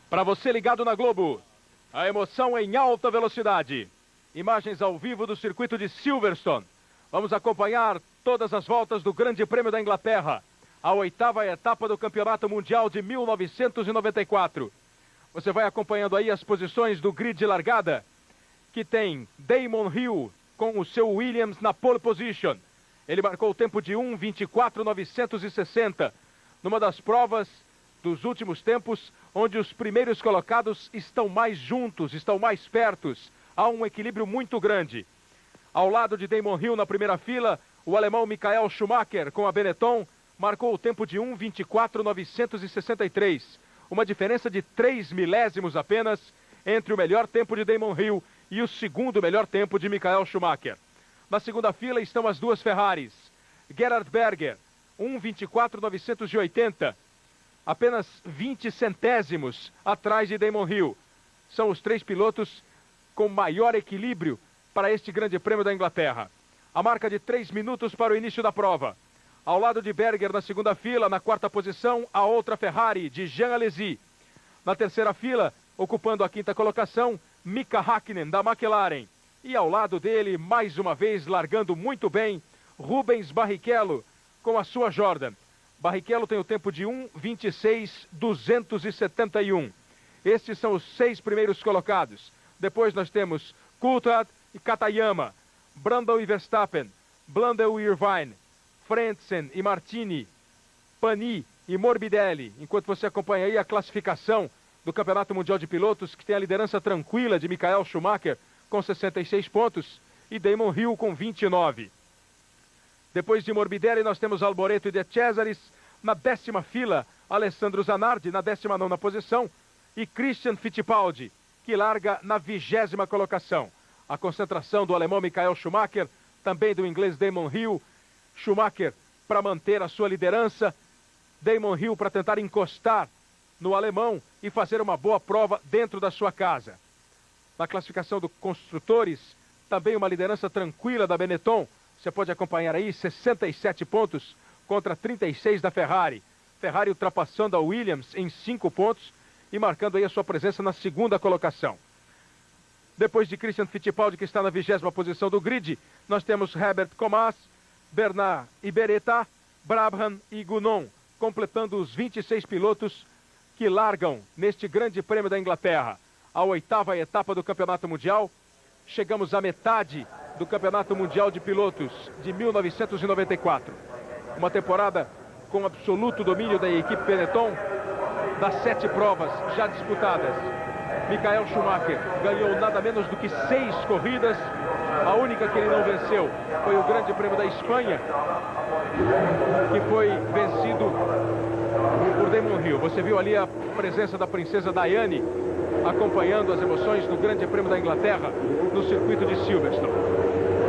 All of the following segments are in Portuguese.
Para você ligado na Globo, a emoção em alta velocidade. Imagens ao vivo do circuito de Silverstone. Vamos acompanhar todas as voltas do Grande Prêmio da Inglaterra, a 8ª etapa do Campeonato Mundial de 1994. Você vai acompanhando aí as posições do grid de largada, que tem Damon Hill com o seu Williams na pole position. Ele marcou o tempo de 1:24.960, numa das provas dos últimos tempos, onde os primeiros colocados estão mais juntos, estão mais pertos. Há um equilíbrio muito grande. Ao lado de Damon Hill, na primeira fila, o alemão Michael Schumacher, com a Benetton, marcou o tempo de 1:24.963. Uma diferença de 3 milésimos apenas entre o melhor tempo de Damon Hill e o segundo melhor tempo de Michael Schumacher. Na segunda fila estão as duas Ferraris. Gerhard Berger, 1:24.980. Apenas 20 centésimos atrás de Damon Hill. São os três pilotos com maior equilíbrio para este Grande Prêmio da Inglaterra. A marca de 3 minutos para o início da prova. Ao lado de Berger na segunda fila, na quarta posição, a outra Ferrari de Jean Alesi. Na terceira fila, ocupando a quinta colocação, Mika Häkkinen da McLaren. E ao lado dele, mais uma vez, largando muito bem, Rubens Barrichello com a sua Jordan. Barrichello tem o tempo de 1:26.271. Estes são os 6 primeiros colocados. Depois nós temos Coulthard e Katayama, Brundle e Verstappen, Blundell e Irvine, Frentzen e Martini, Pani e Morbidelli. Enquanto você acompanha aí a classificação do Campeonato Mundial de Pilotos, que tem a liderança tranquila de Michael Schumacher com 66 pontos e Damon Hill com 29. Depois de Morbidelli nós temos Alboreto e De Cesaris. Na 10ª fila, Alessandro Zanardi na 19ª posição e Christian Fittipaldi, que larga na 20ª colocação. A concentração do alemão Michael Schumacher, também do inglês Damon Hill. Schumacher para manter a sua liderança, Damon Hill para tentar encostar no alemão e fazer uma boa prova dentro da sua casa. Na classificação dos construtores, também uma liderança tranquila da Benetton. Você pode acompanhar aí 67 pontos contra 36 da Ferrari. Ferrari ultrapassando a Williams em 5 pontos e marcando aí a sua presença na segunda colocação. Depois de Christian Fittipaldi, que está na 20ª posição do grid, nós temos Herbert Comas, Bernard Ibereta, Brabham e Gounon, completando os 26 pilotos que largam neste Grande Prêmio da Inglaterra. A 8ª etapa do Campeonato Mundial. Chegamos à metade do Campeonato Mundial de Pilotos de 1994. Uma temporada com absoluto domínio da equipe Benetton. Das 7 provas já disputadas, Michael Schumacher ganhou nada menos do que 6 corridas. A única que ele não venceu foi o Grande Prêmio da Espanha, que foi vencido por Damon Hill. Você viu ali a presença da princesa Diane acompanhando as emoções do Grande Prêmio da Inglaterra no circuito de Silverstone.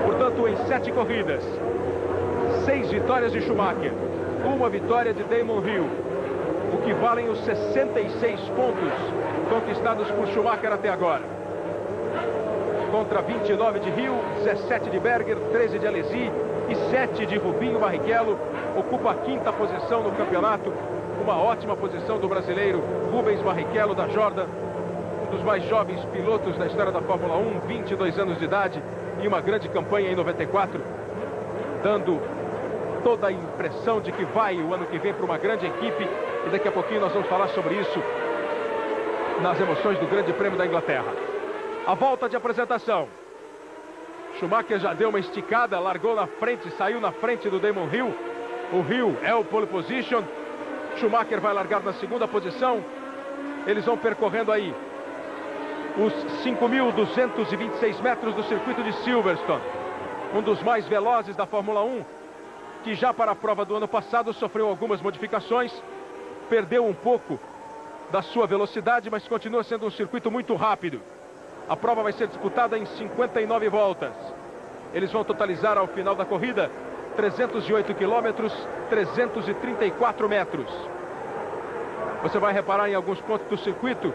Portanto, em 7 corridas, 6 vitórias de Schumacher, 1 vitória de Damon Hill, o que valem os 66 pontos conquistados por Schumacher até agora. Contra 29 de Hill, 17 de Berger, 13 de Alesi e 7 de Rubinho Barrichello. Ocupa a 5ª posição no campeonato. Uma ótima posição do brasileiro Rubens Barrichello da Jordan, um dos mais jovens pilotos da história da Fórmula 1, 22 anos de idade e uma grande campanha em 94, dando toda a impressão de que vai o ano que vem para uma grande equipe. E daqui a pouquinho nós vamos falar sobre isso nas emoções do Grande Prêmio da Inglaterra. A volta de apresentação. Schumacher já deu uma esticada, largou na frente, saiu na frente do Damon Hill. O Hill é o pole position. Schumacher vai largar na segunda posição. Eles vão percorrendo aí os 5.226 metros do circuito de Silverstone. Um dos mais velozes da Fórmula 1, que já para a prova do ano passado sofreu algumas modificações. Perdeu um pouco da sua velocidade, mas continua sendo um circuito muito rápido. A prova vai ser disputada em 59 voltas. Eles vão totalizar ao final da corrida 308 quilômetros, 334 metros. Você vai reparar em alguns pontos do circuito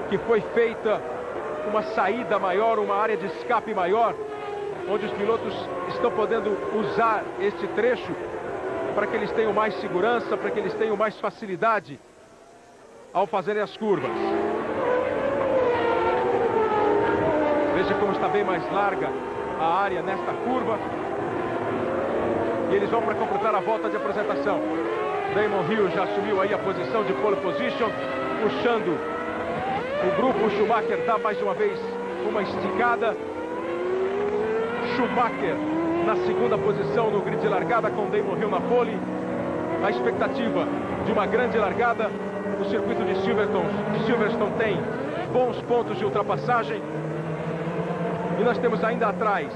que foi feita uma saída maior, uma área de escape maior, onde os pilotos estão podendo usar este trecho para que eles tenham mais segurança, para que eles tenham mais facilidade ao fazerem as curvas. Veja como está bem mais larga a área nesta curva. E eles vão para completar a volta de apresentação. Damon Hill já assumiu aí a posição de pole position, puxando o grupo. O Schumacher dá mais uma vez uma esticada. Schumacher na segunda posição no grid de largada, com Damon Hill na pole. A expectativa de uma grande largada. O circuito de Silverstone tem bons pontos de ultrapassagem. E nós temos ainda atrás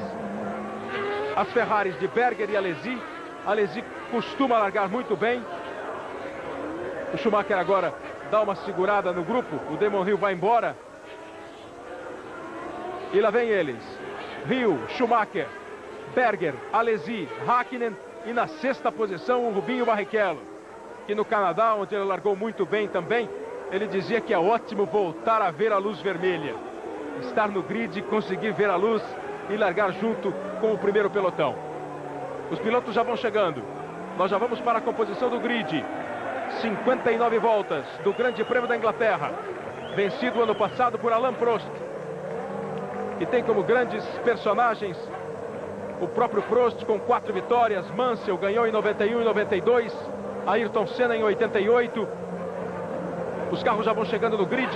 as Ferraris de Berger e Alesi. Alesi costuma largar muito bem. O Schumacher agora dá uma segurada no grupo. O Damon Hill vai embora. E lá vem eles. Hill, Schumacher, Berger, Alesi, Häkkinen. E na sexta posição o Rubinho Barrichello, que no Canadá, onde ele largou muito bem também, ele dizia que é ótimo voltar a ver a luz vermelha. Estar no grid, conseguir ver a luz e largar junto com o primeiro pelotão. Os pilotos já vão chegando. Nós já vamos para a composição do grid. 59 voltas do Grande Prêmio da Inglaterra. Vencido ano passado por Alain Prost. Que tem como grandes personagens o próprio Prost com 4 vitórias. Mansell ganhou em 91 e 92. Ayrton Senna em 88. Os carros já vão chegando no grid.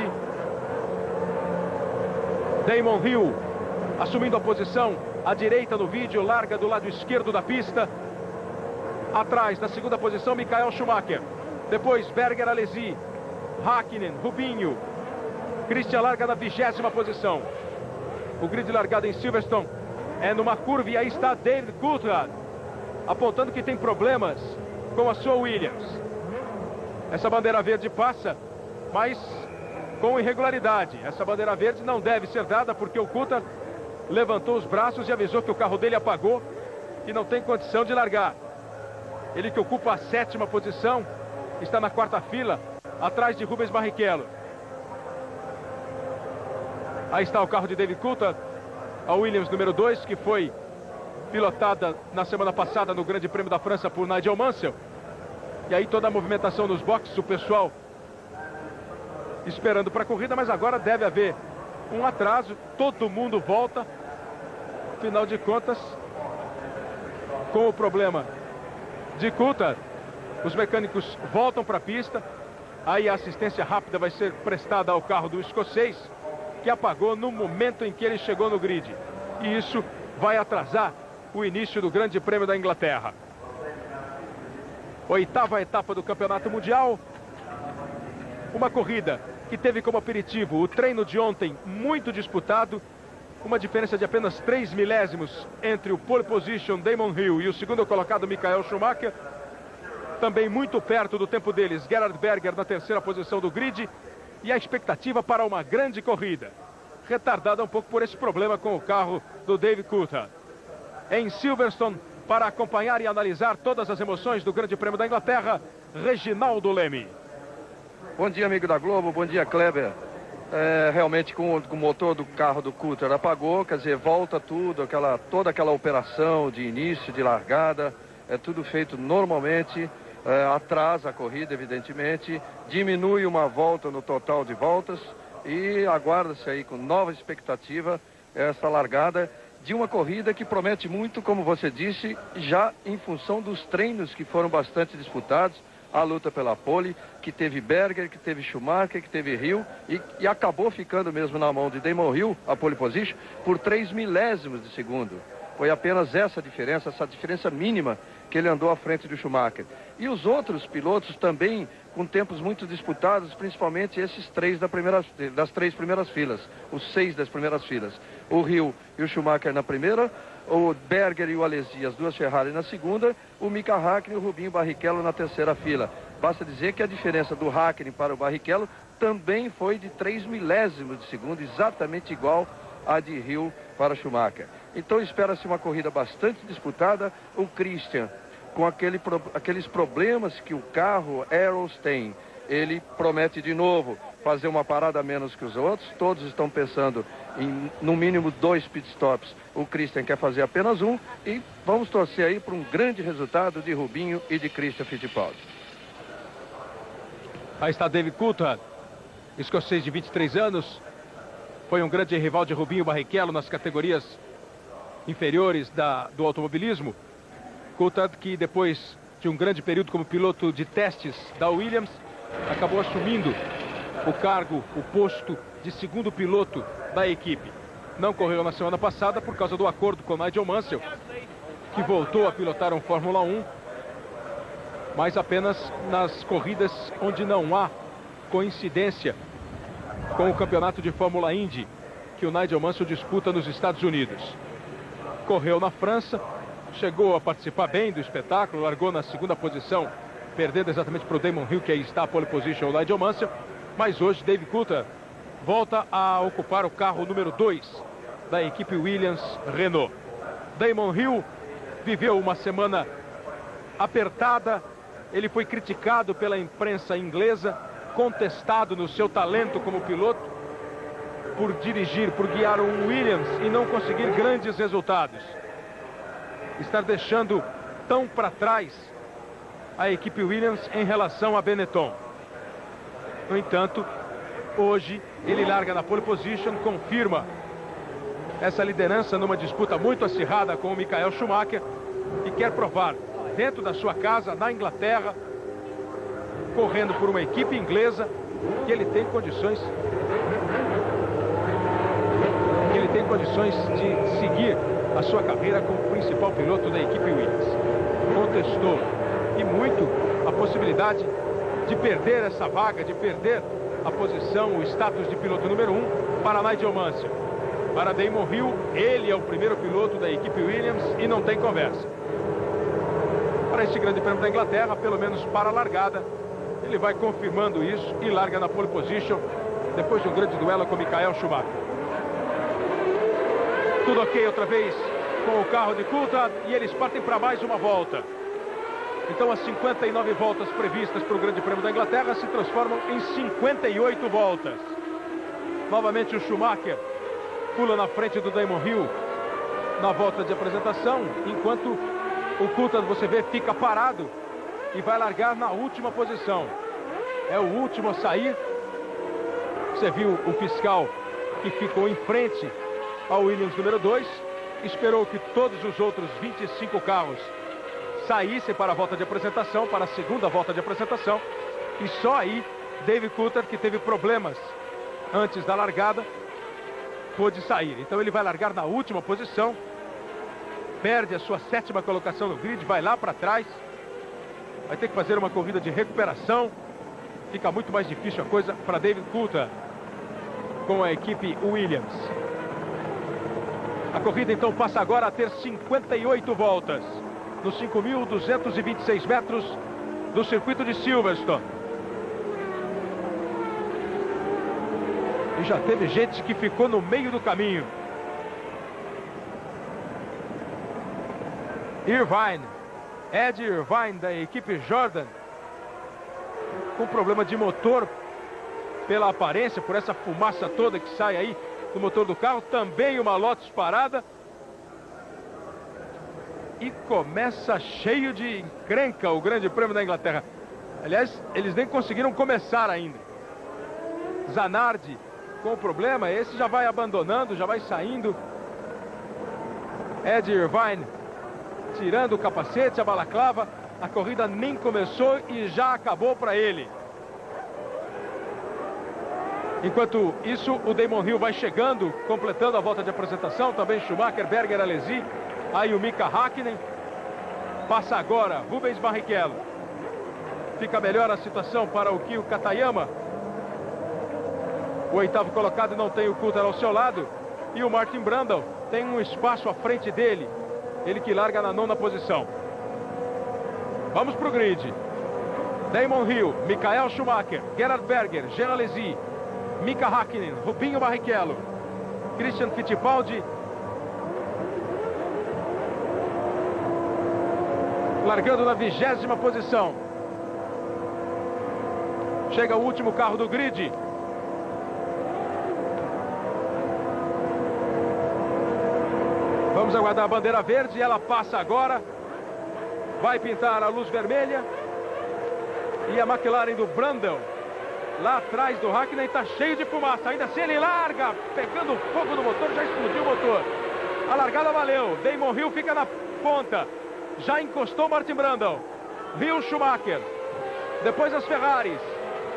Damon Hill assumindo a posição à direita no vídeo, larga do lado esquerdo da pista. Atrás, na segunda posição, Michael Schumacher. Depois, Berger, Alesi, Häkkinen, Rubinho. Christian larga na 20ª posição. O grid de largada em Silverstone é numa curva e aí está David Coulthard, apontando que tem problemas com a sua Williams. Essa bandeira verde passa, mas com irregularidade. Essa bandeira verde não deve ser dada porque o Coulthard levantou os braços e avisou que o carro dele apagou e não tem condição de largar. Ele que ocupa a 7ª posição, está na 4ª fila, atrás de Rubens Barrichello. Aí está o carro de David Coulthard, a Williams número 2, que foi pilotada na semana passada no Grande Prêmio da França por Nigel Mansell. E aí toda a movimentação nos boxes, o pessoal esperando para a corrida, mas agora deve haver um atraso, todo mundo volta. Afinal de contas, com o problema de Coulthard, os mecânicos voltam para a pista. Aí a assistência rápida vai ser prestada ao carro do escocês, que apagou no momento em que ele chegou no grid. E isso vai atrasar o início do Grande Prêmio da Inglaterra. 8ª etapa do Campeonato Mundial. Uma corrida que teve como aperitivo o treino de ontem muito disputado. Uma diferença de apenas 3 milésimos entre o pole position Damon Hill e o segundo colocado Michael Schumacher. Também muito perto do tempo deles, Gerhard Berger na 3ª posição do grid. E a expectativa para uma grande corrida, retardada um pouco por esse problema com o carro do David Coulthard. Em Silverstone, para acompanhar e analisar todas as emoções do Grande Prêmio da Inglaterra, Reginaldo Leme. Bom dia, amigo da Globo, bom dia, Kleber. Realmente com o motor do carro do Coulthard apagou, quer dizer, volta tudo, toda aquela operação de início, de largada, é tudo feito normalmente. Atrasa a corrida, evidentemente, diminui uma volta no total de voltas e aguarda-se aí com nova expectativa essa largada de uma corrida que promete muito, como você disse, já em função dos treinos que foram bastante disputados, a luta pela pole, que teve Berger, que teve Schumacher, que teve Hill e acabou ficando mesmo na mão de Damon Hill, a pole position, por 3 milésimos de segundo. Foi apenas essa diferença mínima que ele andou à frente do Schumacher. E os outros pilotos também com tempos muito disputados, principalmente esses 3 das 3 primeiras filas, os 6 das primeiras filas. O Hill e o Schumacher na primeira, o Berger e o Alesi, as 2 Ferrari na segunda, o Mika Häkkinen e o Rubinho Barrichello na 3ª fila. Basta dizer que a diferença do Häkkinen para o Barrichello também foi de 3 milésimos de segundo, exatamente igual à de Hill para Schumacher. Então espera-se uma corrida bastante disputada. O Christian, com aqueles problemas que o carro Arrows tem, ele promete de novo fazer uma parada a menos que os outros. Todos estão pensando em no mínimo 2 pitstops. O Christian quer fazer apenas um e vamos torcer aí para um grande resultado de Rubinho e de Christian Fittipaldi. Aí está David Coulthard, escocês de 23 anos. Foi um grande rival de Rubinho Barrichello nas categorias inferiores do automobilismo. Coulthard, que depois de um grande período como piloto de testes da Williams, acabou assumindo o cargo, o posto de segundo piloto da equipe. Não correu na semana passada por causa do acordo com Nigel Mansell, que voltou a pilotar um Fórmula 1, mas apenas nas corridas onde não há coincidência com o campeonato de Fórmula Indy, que o Nigel Mansell disputa nos Estados Unidos. Correu na França, chegou a participar bem do espetáculo, largou na segunda posição, perdendo exatamente para o Damon Hill, que aí está a pole position, o Nigel Mansell. Mas hoje David Coulthard volta a ocupar o carro número 2 da equipe Williams-Renault. Damon Hill viveu uma semana apertada. Ele foi criticado pela imprensa inglesa, contestado no seu talento como piloto, por dirigir, por guiar um Williams e não conseguir grandes resultados. Estar deixando tão para trás a equipe Williams em relação a Benetton. No entanto, hoje ele larga na pole position, confirma essa liderança numa disputa muito acirrada com o Michael Schumacher e quer provar dentro da sua casa, na Inglaterra, correndo por uma equipe inglesa, que ele tem condições de seguir a sua carreira como principal piloto da equipe Williams. Contestou e muito a possibilidade de perder essa vaga, de perder a posição, o status de piloto número 1 para Nigel Mansell. Para Damon Hill, ele é o primeiro piloto da equipe Williams e não tem conversa. Para este grande prêmio da Inglaterra, pelo menos para a largada, ele vai confirmando isso e larga na pole position depois de um grande duelo com Michael Schumacher. Tudo ok outra vez com o carro de Coulthard e eles partem para mais uma volta. Então as 59 voltas previstas para o grande prêmio da Inglaterra se transformam em 58 voltas. Novamente o Schumacher pula na frente do Damon Hill na volta de apresentação, enquanto o Coulthard, você vê, fica parado e vai largar na última posição. É o último a sair. Você viu o fiscal que ficou em frente ao Williams número 2, esperou que todos os outros 25 carros saíssem para a volta de apresentação, para a segunda volta de apresentação, e só aí David Coulthard, que teve problemas antes da largada, pôde sair. Então ele vai largar na última posição, perde a sua 7ª colocação no grid, vai lá para trás, vai ter que fazer uma corrida de recuperação. Fica muito mais difícil a coisa para David Coulthard com a equipe Williams. A corrida então passa agora a ter 58 voltas nos 5.226 metros do circuito de Silverstone. E já teve gente que ficou no meio do caminho. Irvine, Ed Irvine da equipe Jordan, com problema de motor pela aparência, por essa fumaça toda que sai aí do motor do carro. Também uma Lotus parada. E começa cheio de encrenca o grande prêmio da Inglaterra. Aliás, eles nem conseguiram começar ainda. Zanardi com problema, esse já vai abandonando, já vai saindo. Ed Irvine tirando o capacete, a balaclava. A corrida nem começou e já acabou para ele. Enquanto isso, o Damon Hill vai chegando, completando a volta de apresentação. Também Schumacher, Berger, Alesi. Aí o Mika Häkkinen. Passa agora Rubens Barrichello. Fica melhor a situação para o Kyo Katayama. O 8º colocado não tem o Coulthard ao seu lado. E o Martin Brundle tem um espaço à frente dele. Ele que larga na 9ª posição. Vamos para o grid. Damon Hill, Michael Schumacher, Gerhard Berger, Jean Alesi, Mika Häkkinen, Rubinho Barrichello, Christian Fittipaldi. Largando na 20ª posição. Chega o último carro do grid. Vamos aguardar a bandeira verde. Ela passa agora. Vai pintar a luz vermelha. E a McLaren do Brundle lá atrás do Hakkinen está cheio de fumaça. Ainda assim ele larga, pegando fogo no motor, já explodiu o motor. A largada valeu. Damon Hill fica na ponta. Já encostou Martin Brundle. Hill, Schumacher. Depois as Ferraris.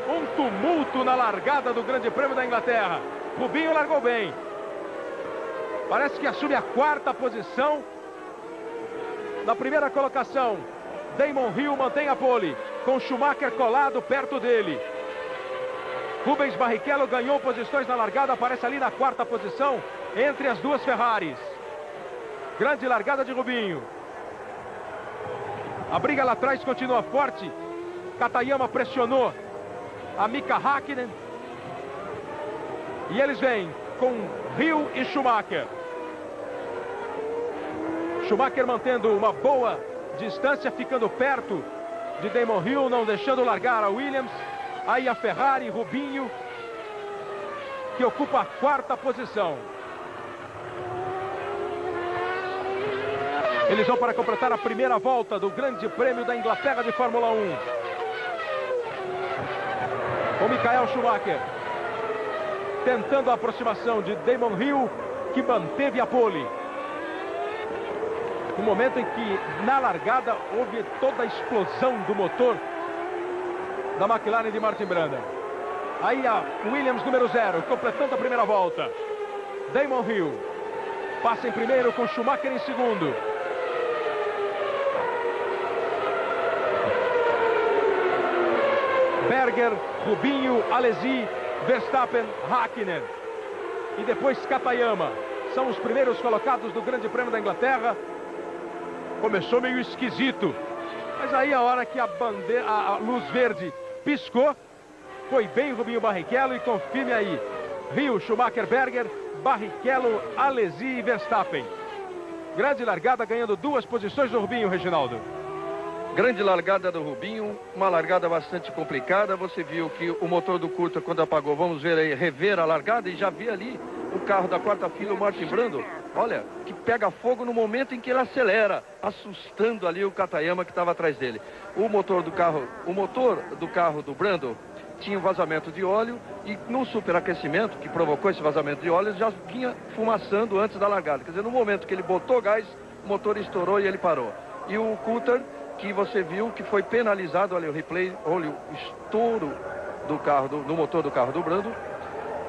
Um tumulto na largada do Grande Prêmio da Inglaterra. Rubinho largou bem. Parece que assume a quarta posição. Na primeira colocação, Damon Hill mantém a pole, com Schumacher colado perto dele. Rubens Barrichello ganhou posições na largada, aparece ali na quarta posição, entre as duas Ferraris. Grande largada de Rubinho. A briga lá atrás continua forte. Katayama pressionou a Mika Hakkinen. E eles vêm com Hill e Schumacher. Schumacher mantendo uma boa distância, ficando perto de Damon Hill, não deixando largar a Williams. Aí a Ferrari, Rubinho, que ocupa a quarta posição. Eles vão para completar a primeira volta do Grande Prêmio da Inglaterra de Fórmula 1. O Michael Schumacher tentando a aproximação de Damon Hill, que manteve a pole. No momento em que, na largada, houve toda a explosão do motor da McLaren de Martin Brundle. Aí a Williams número 0, completando a primeira volta. Damon Hill passa em primeiro com Schumacher em segundo. Berger, Rubinho, Alesi, Verstappen, Hakkinen. E depois Katayama. São os primeiros colocados do Grande Prêmio da Inglaterra. Começou meio esquisito, mas aí a hora que a luz verde piscou, foi bem Rubinho Barrichello. E confirme aí, Hill, Schumacher, Berger, Barrichello, Alesi e Verstappen. Grande largada, ganhando 2 posições do Rubinho, Reginaldo. Grande largada do Rubinho, uma largada bastante complicada. Você viu que o motor do Coulthard, quando apagou, vamos ver aí, rever a largada, e já vi ali o carro da quarta fila, o Martin Brundle, olha, que pega fogo no momento em que ele acelera, assustando ali o Katayama que estava atrás dele. O motor do carro do Brundle tinha um vazamento de óleo, e no superaquecimento que provocou esse vazamento de óleo, já vinha fumaçando antes da largada. Quer dizer, no momento que ele botou gás, o motor estourou e ele parou. E o Coulthard, que você viu que foi penalizado, olha o replay, olha o estouro do carro, do motor do carro do Brundle.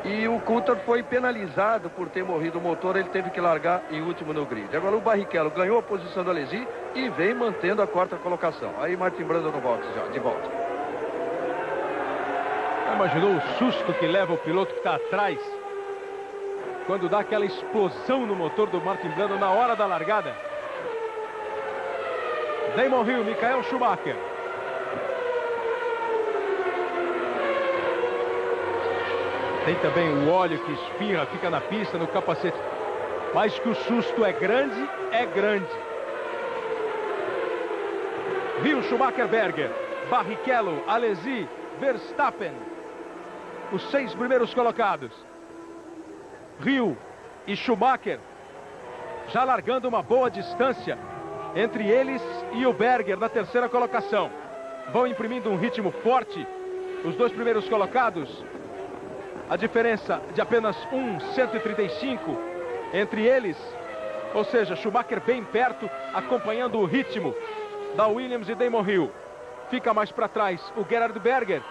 E o Coulthard foi penalizado por ter morrido o motor, ele teve que largar em último no grid. Agora o Barrichello ganhou a posição do Alesi e vem mantendo a quarta colocação. Aí Martin Brundle no box já, de volta. Imaginou o susto que leva o piloto que está atrás quando dá aquela explosão no motor do Martin Brundle na hora da largada? Damon Hill, Michael Schumacher. Tem também o óleo que espirra, fica na pista, no capacete. Mas que o susto é grande, é grande. Hill, Schumacher, Berger, Barrichello, Alesi, Verstappen. Os 6 primeiros colocados. Hill e Schumacher já largando uma boa distância entre eles e o Berger na terceira colocação. Vão imprimindo um ritmo forte os 2 primeiros colocados. A diferença de apenas 1,135 entre eles. Ou seja, Schumacher bem perto, acompanhando o ritmo da Williams e Damon Hill. Fica mais para trás o Gerhard Berger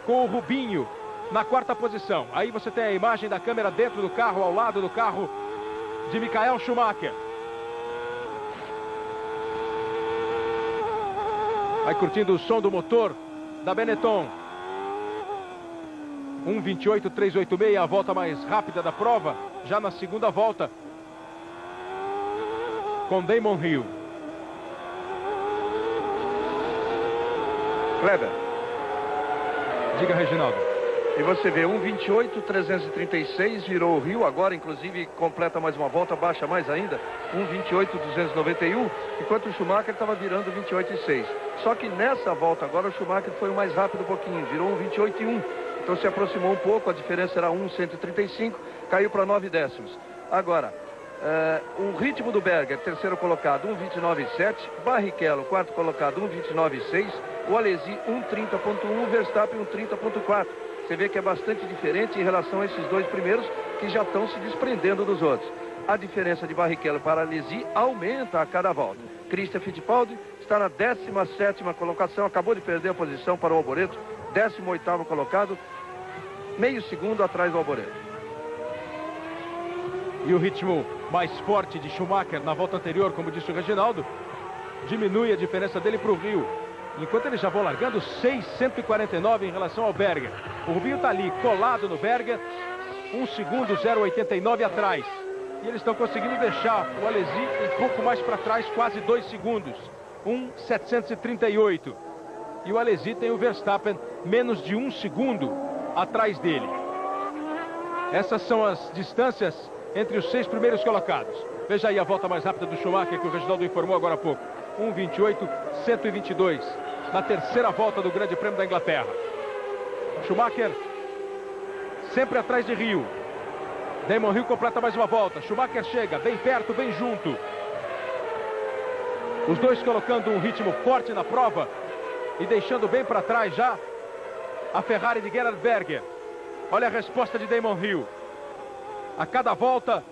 com o Rubinho na quarta posição. Aí você tem a imagem da câmera dentro do carro, ao lado do carro de Michael Schumacher. Vai curtindo o som do motor da Benetton. 1:28.386, a volta mais rápida da prova, já na segunda volta, com Damon Hill. Kleber. Diga, Reginaldo. E você vê 1:28.336, virou o Hill, agora inclusive completa mais uma volta, baixa mais ainda, 1:28.291, enquanto o Schumacher estava virando 28.6. Só que nessa volta agora o Schumacher foi o mais rápido um pouquinho, virou 1:28.1. Então se aproximou um pouco, a diferença era 1,135, caiu para 9 décimos. Agora, o ritmo do Berger, terceiro colocado, 1:29.7, Barrichello, quarto colocado, 1:29.6, o Alesi, 1:30.1, Verstappen, 1:30.4. Você vê que é bastante diferente em relação a esses dois primeiros que já estão se desprendendo dos outros. A diferença de Barrichello para Alesi aumenta a cada volta. Christian Fittipaldi está na 17ª colocação, acabou de perder a posição para o Alboreto, 18º colocado, meio segundo atrás do Alboreto. E o ritmo mais forte de Schumacher na volta anterior, como disse o Reginaldo, diminui a diferença dele para o Rio. Enquanto ele já vai largando 6,149 em relação ao Berger. O Rubinho está ali colado no Berger, 1 segundo 0,89 atrás. E eles estão conseguindo deixar o Alesi um pouco mais para trás, quase 2 segundos. 1,738. E o Alesi tem o Verstappen menos de 1 segundo atrás dele. Essas são as distâncias entre os 6 primeiros colocados. Veja aí a volta mais rápida do Schumacher, que o Reginaldo informou agora há pouco. 1,28,122. Na terceira volta do Grande Prêmio da Inglaterra. Schumacher sempre atrás de Rio. Damon Hill completa mais uma volta. Schumacher chega bem perto, bem junto. Os dois colocando um ritmo forte na prova e deixando bem para trás já a Ferrari de Gerhard Berger. Olha a resposta de Damon Hill. A cada volta,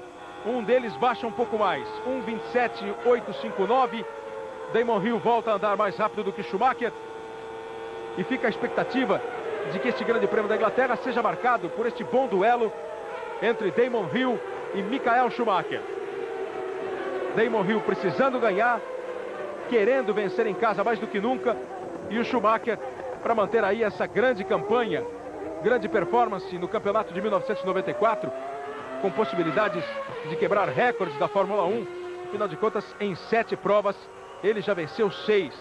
um deles baixa um pouco mais. 1,27,859. Damon Hill volta a andar mais rápido do que Schumacher. E fica a expectativa de que este Grande Prêmio da Inglaterra seja marcado por este bom duelo entre Damon Hill e Michael Schumacher. Damon Hill precisando ganhar, querendo vencer em casa mais do que nunca. E o Schumacher para manter aí essa grande campanha, grande performance no campeonato de 1994, com possibilidades de quebrar recordes da Fórmula 1. Afinal de contas, em 7 provas, ele já venceu 6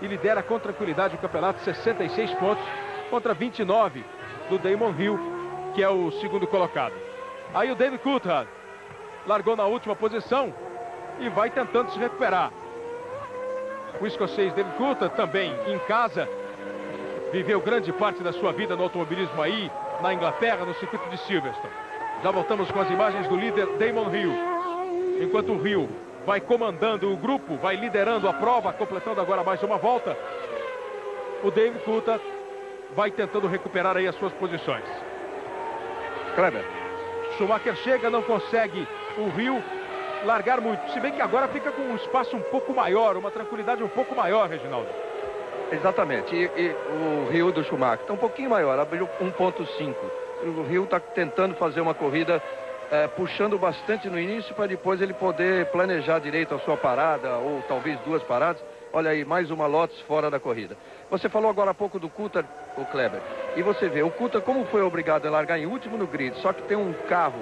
e lidera com tranquilidade o campeonato, 66 pontos contra 29 do Damon Hill, que é o segundo colocado. Aí o David Coulthard largou na última posição e vai tentando se recuperar. O escocês David Coulthard também em casa, viveu grande parte da sua vida no automobilismo aí na Inglaterra, no circuito de Silverstone. Já voltamos com as imagens do líder Damon Hill. Enquanto o Hill vai comandando o grupo, vai liderando a prova, completando agora mais uma volta, o David Coulthard vai tentando recuperar aí as suas posições. Kleber. Schumacher chega, não consegue o Hill largar muito. Se bem que agora fica com um espaço um pouco maior, uma tranquilidade um pouco maior, Reginaldo. Exatamente. E o Hill do Schumacher está um pouquinho maior, abriu 1,5. O Hill está tentando fazer uma corrida puxando bastante no início para depois ele poder planejar direito a sua parada ou talvez 2 paradas. Olha aí, mais uma Lotus fora da corrida. Você falou agora há pouco do Coulthard, o Kleber, e você vê, o Coulthard como foi obrigado a largar em último no grid, só que tem um carro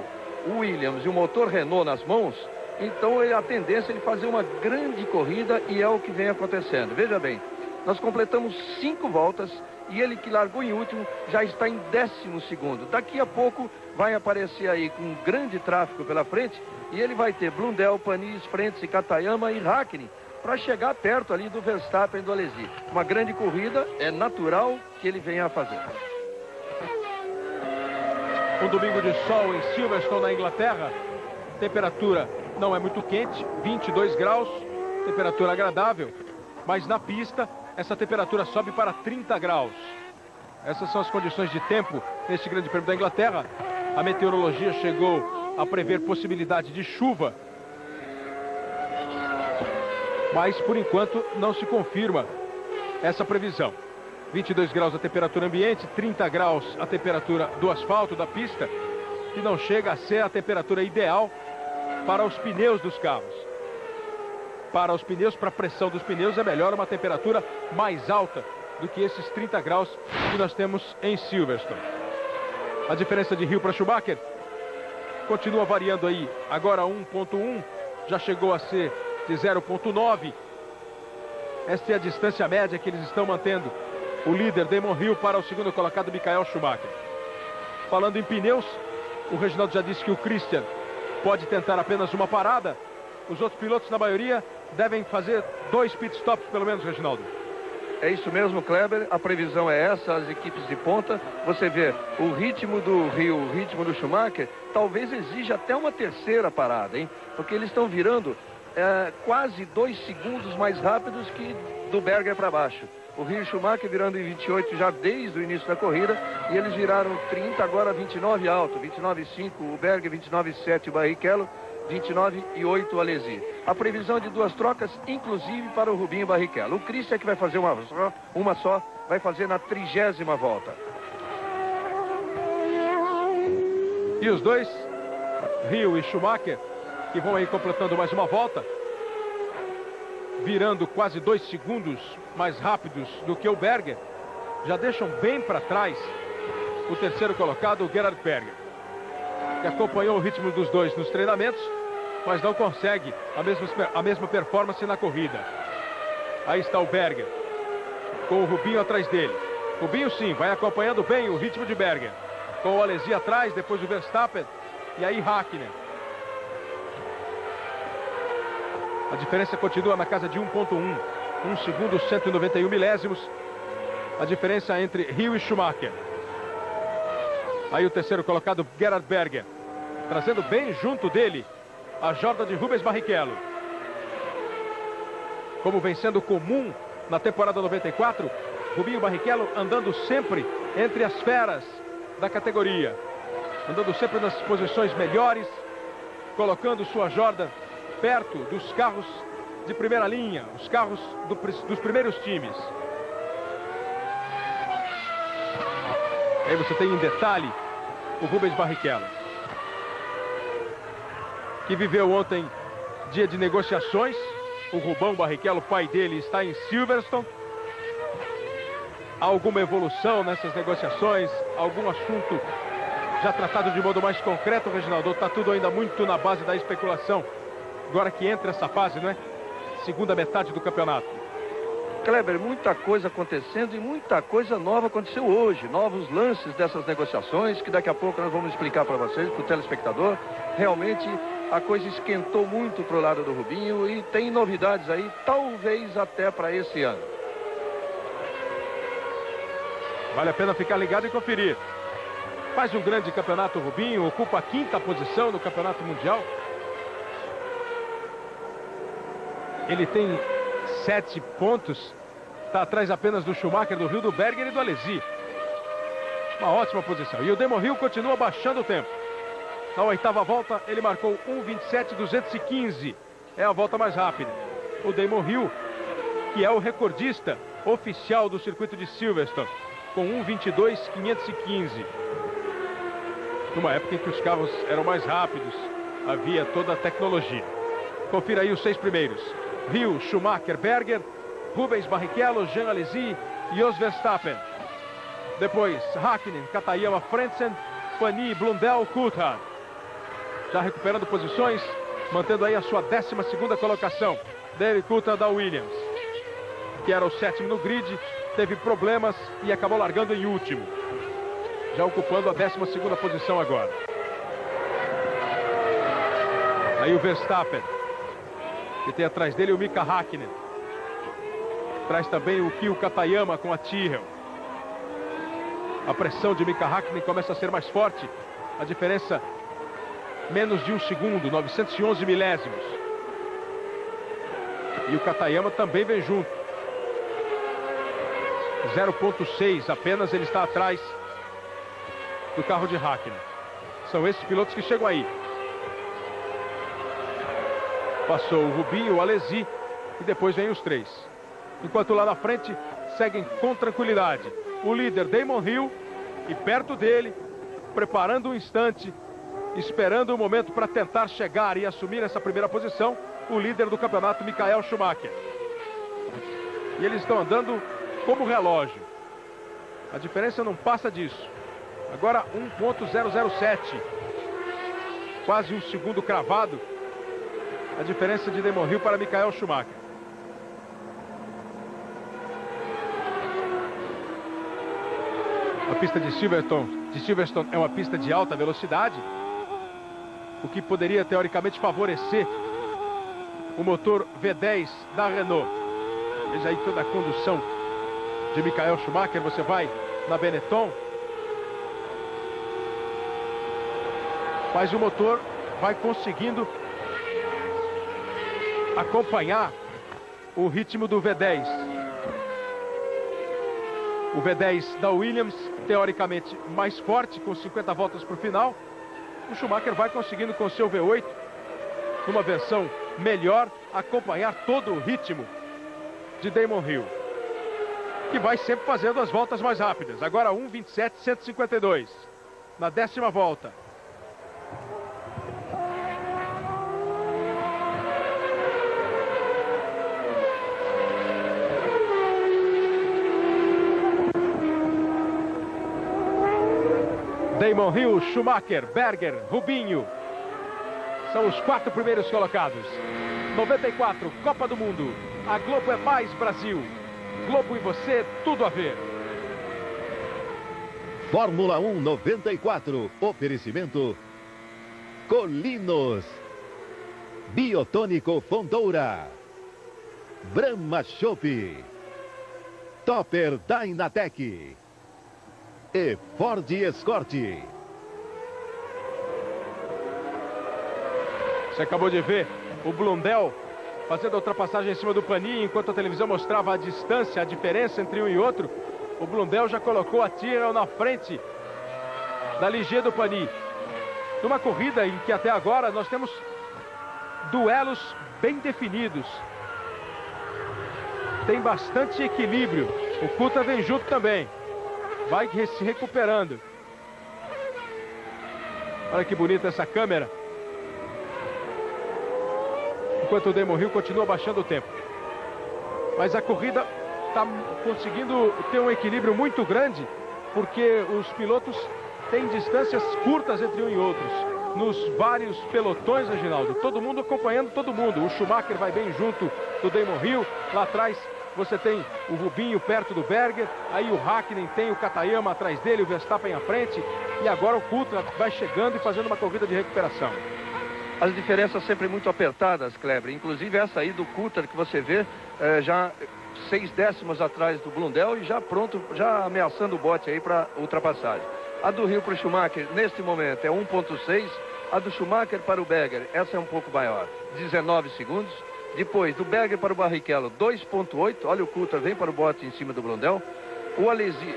Williams e um motor Renault nas mãos, então a tendência é ele fazer uma grande corrida e é o que vem acontecendo. Veja bem, nós completamos 5 voltas e ele que largou em último já está em 12º. Daqui a pouco vai aparecer aí com um grande tráfego pela frente e ele vai ter Blundell, Panis, Frentzen, Katayama e Hakkinen para chegar perto ali do Verstappen e do Alesi. Uma grande corrida, é natural que ele venha a fazer. Um domingo de sol em Silverstone, na Inglaterra. Temperatura não é muito quente, 22 graus, temperatura agradável. Mas na pista, essa temperatura sobe para 30 graus. Essas são as condições de tempo neste Grande Prêmio da Inglaterra. A meteorologia chegou a prever possibilidade de chuva, mas por enquanto não se confirma essa previsão. 22 graus a temperatura ambiente, 30 graus a temperatura do asfalto, da pista, que não chega a ser a temperatura ideal para os pneus dos carros. Para os pneus, para a pressão dos pneus, é melhor uma temperatura mais alta do que esses 30 graus que nós temos em Silverstone. A diferença de Hill para Schumacher continua variando aí. Agora 1,1, já chegou a ser de 0,9. Esta é a distância média que eles estão mantendo. O líder Damon Hill para o segundo colocado Michael Schumacher. Falando em pneus, o Reginaldo já disse que o Christian pode tentar apenas uma parada. Os outros pilotos, na maioria, devem fazer 2 pitstops pelo menos, Reginaldo. É isso mesmo, Kleber. A previsão é essa, as equipes de ponta. Você vê o ritmo do Hill, o ritmo do Schumacher, talvez exija até uma terceira parada, hein? Porque eles estão virando quase 2 segundos mais rápidos que do Berger para baixo. O Rio Schumacher virando em 28 já desde o início da corrida. E eles viraram 30, agora 29 alto. 29,5 o Berger, 29,7 o Barrichello, 29,8 o Alesi. A previsão de 2 trocas, inclusive para o Rubinho Barrichello. O Christian que vai fazer uma só, vai fazer na 30ª volta. E os dois, Rio e Schumacher, que vão aí completando mais uma volta, virando quase 2 segundos mais rápidos do que o Berger, já deixam bem para trás o terceiro colocado, o Gerhard Berger, que acompanhou o ritmo dos dois nos treinamentos, mas não consegue a mesma performance na corrida. Aí está o Berger, com o Rubinho atrás dele. Rubinho sim, vai acompanhando bem o ritmo de Berger, com o Alesi atrás, depois o Verstappen, e aí Hakkinen. A diferença continua na casa de 1,1. 1 segundo, 191 milésimos. A diferença entre Rio e Schumacher. Aí o terceiro colocado, Gerhard Berger, trazendo bem junto dele a Jordan de Rubens Barrichello. Como vem sendo comum na temporada 94, Rubinho Barrichello andando sempre entre as feras da categoria. Andando sempre nas posições melhores, colocando sua Jordan perto dos carros de primeira linha, os carros dos primeiros times. Aí você tem em detalhe o Rubens Barrichello, que viveu ontem dia de negociações. O Rubão Barrichello, pai dele, está em Silverstone. Há alguma evolução nessas negociações? Algum assunto já tratado de modo mais concreto, Reginaldo? Está tudo ainda muito na base da especulação. Agora que entra essa fase, né? Segunda metade do campeonato. Kleber, muita coisa acontecendo e muita coisa nova aconteceu hoje. Novos lances dessas negociações que daqui a pouco nós vamos explicar para vocês, para o telespectador. Realmente a coisa esquentou muito para o lado do Rubinho e tem novidades aí, talvez até para esse ano. Vale a pena ficar ligado e conferir. Faz um grande campeonato Rubinho, ocupa a 5ª posição no campeonato mundial. Ele tem 7 pontos, está atrás apenas do Schumacher, do Rio, do Berger e do Alesi. Uma ótima posição. E o Damon Hill continua baixando o tempo. Na 8ª volta, ele marcou 1:27.215. É a volta mais rápida. O Damon Hill, que é o recordista oficial do circuito de Silverstone, com 1:22.515. Numa época em que os carros eram mais rápidos, havia toda a tecnologia. Confira aí os 6 primeiros. Rio, Schumacher, Berger, Rubens Barrichello, Jean Alesi e Jos Verstappen. Depois, Hakkinen, Katayama, Frentzen, Panis, Blundell, Coulthard. Já recuperando posições, mantendo aí a sua 12ª colocação. David Coulthard da Williams, que era o 7º no grid, teve problemas e acabou largando em último. Já ocupando a 12ª posição agora. Aí o Verstappen, que tem atrás dele o Mika Hakkinen. Traz também o Kyo Katayama com a Tyrrell. A pressão de Mika Hakkinen começa a ser mais forte. A diferença, menos de 1 segundo, 911 milésimos. E o Katayama também vem junto. 0,6 apenas ele está atrás do carro de Hakkinen. São esses pilotos que chegam aí. Passou o Rubinho, o Alesi e depois vem os 3. Enquanto lá na frente seguem com tranquilidade o líder Damon Hill e perto dele, preparando um instante, esperando o momento para tentar chegar e assumir essa primeira posição, o líder do campeonato, Michael Schumacher. E eles estão andando como relógio. A diferença não passa disso. Agora 1,007. Quase 1 segundo cravado. A diferença de Damon Hill para Michael Schumacher. A pista de Silverstone é uma pista de alta velocidade, o que poderia teoricamente favorecer o motor V10 da Renault. Veja aí toda a condução de Michael Schumacher. Você vai na Benetton, mas o motor vai conseguindo acompanhar o ritmo do V10. O V10 da Williams, teoricamente mais forte, com 50 voltas para o final. O Schumacher vai conseguindo com o seu V8, numa versão melhor, acompanhar todo o ritmo de Damon Hill, que vai sempre fazendo as voltas mais rápidas. Agora 1:27.152, na 10ª volta. Damon Hill, Schumacher, Berger, Rubinho são os 4 primeiros colocados. 94, Copa do Mundo. A Globo é mais Brasil. Globo e você, tudo a ver. Fórmula 1 94. Oferecimento Colinos, Biotônico Fontoura, Brahma Chopp, Topper Dynatec e Ford Escort. Você acabou de ver o Blundell fazendo a ultrapassagem em cima do Panis, enquanto a televisão mostrava a distância, a diferença entre um e outro. O Blundell já colocou a Tyrrell na frente da Ligier do Panis. Numa corrida em que até agora nós temos duelos bem definidos. Tem bastante equilíbrio. O Coulthard vem junto também. Vai se recuperando. Olha que bonita essa câmera. Enquanto o Damon Hill continua baixando o tempo. Mas a corrida está conseguindo ter um equilíbrio muito grande, porque os pilotos têm distâncias curtas entre um e outros. Nos vários pelotões, Reginaldo, todo mundo acompanhando todo mundo. O Schumacher vai bem junto do Damon Hill. Lá atrás você tem o Rubinho perto do Berger. Aí o Hakkinen tem o Katayama atrás dele, o Verstappen à frente. E agora o Coulthard vai chegando e fazendo uma corrida de recuperação. As diferenças sempre muito apertadas, Kleber. Inclusive essa aí do Coulthard que você vê, já 6 décimos atrás do Blundell e já pronto, já ameaçando o bote aí para ultrapassagem. A do Hill para o Schumacher, neste momento, é 1.6. A do Schumacher para o Berger, essa é um pouco maior, 19 segundos. Depois, do Berger para o Barrichello, 2.8. Olha o Coulthard, vem para o bote em cima do Blundell. O Alesi,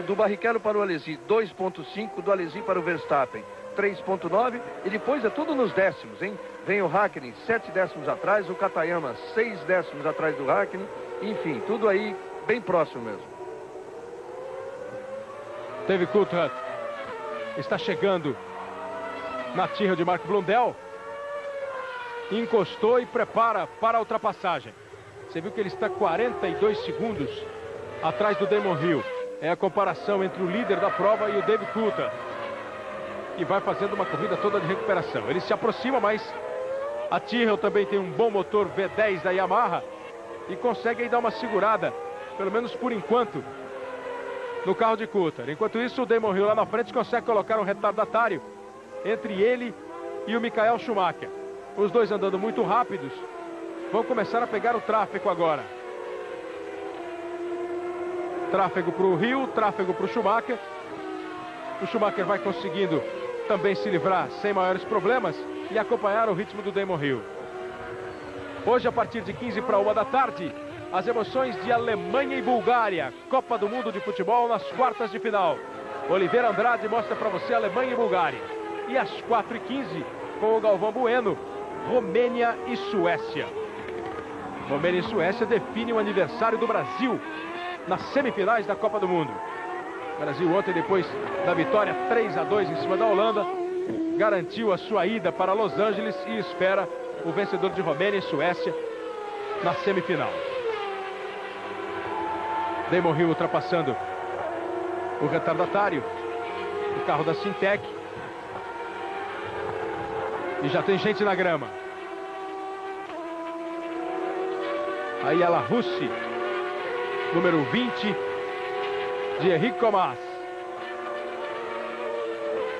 do Barrichello para o Alesi, 2.5. Do Alesi para o Verstappen, 3.9. E depois é tudo nos décimos, hein? Vem o Hakkinen, 7 décimos atrás. O Katayama, 6 décimos atrás do Hakkinen. Enfim, tudo aí bem próximo mesmo. David Coulthard está chegando na Tyrrell de Mark Blundell. Encostou e prepara para a ultrapassagem. Você viu que ele está 42 segundos atrás do Damon Hill. É a comparação entre o líder da prova e o David Coulthard, que vai fazendo uma corrida toda de recuperação. Ele se aproxima, mas a Tyrrell também tem um bom motor V10 da Yamaha e consegue aí dar uma segurada, pelo menos por enquanto, no carro de Coulthard. Enquanto isso, o Damon Hill lá na frente consegue colocar um retardatário entre ele e o Michael Schumacher. Os dois andando muito rápidos, vão começar a pegar o tráfego agora. Tráfego para o Hill, tráfego para o Schumacher. O Schumacher vai conseguindo também se livrar sem maiores problemas e acompanhar o ritmo do Damon Hill. Hoje, a partir de 15 para 1 da tarde, as emoções de Alemanha e Bulgária, Copa do Mundo de Futebol nas quartas de final. Oliveira Andrade mostra para você Alemanha e Bulgária. E às 4h15, com o Galvão Bueno, Romênia e Suécia. Romênia e Suécia definem o aniversário do Brasil nas semifinais da Copa do Mundo. O Brasil ontem, depois da vitória 3-2 em cima da Holanda, garantiu a sua ida para Los Angeles e espera o vencedor de Romênia e Suécia na semifinal. Damon Hill ultrapassando o retardatário, o carro da Sintec. E já tem gente na grama. Aí ela Russi, número 20, de Henrique Comas.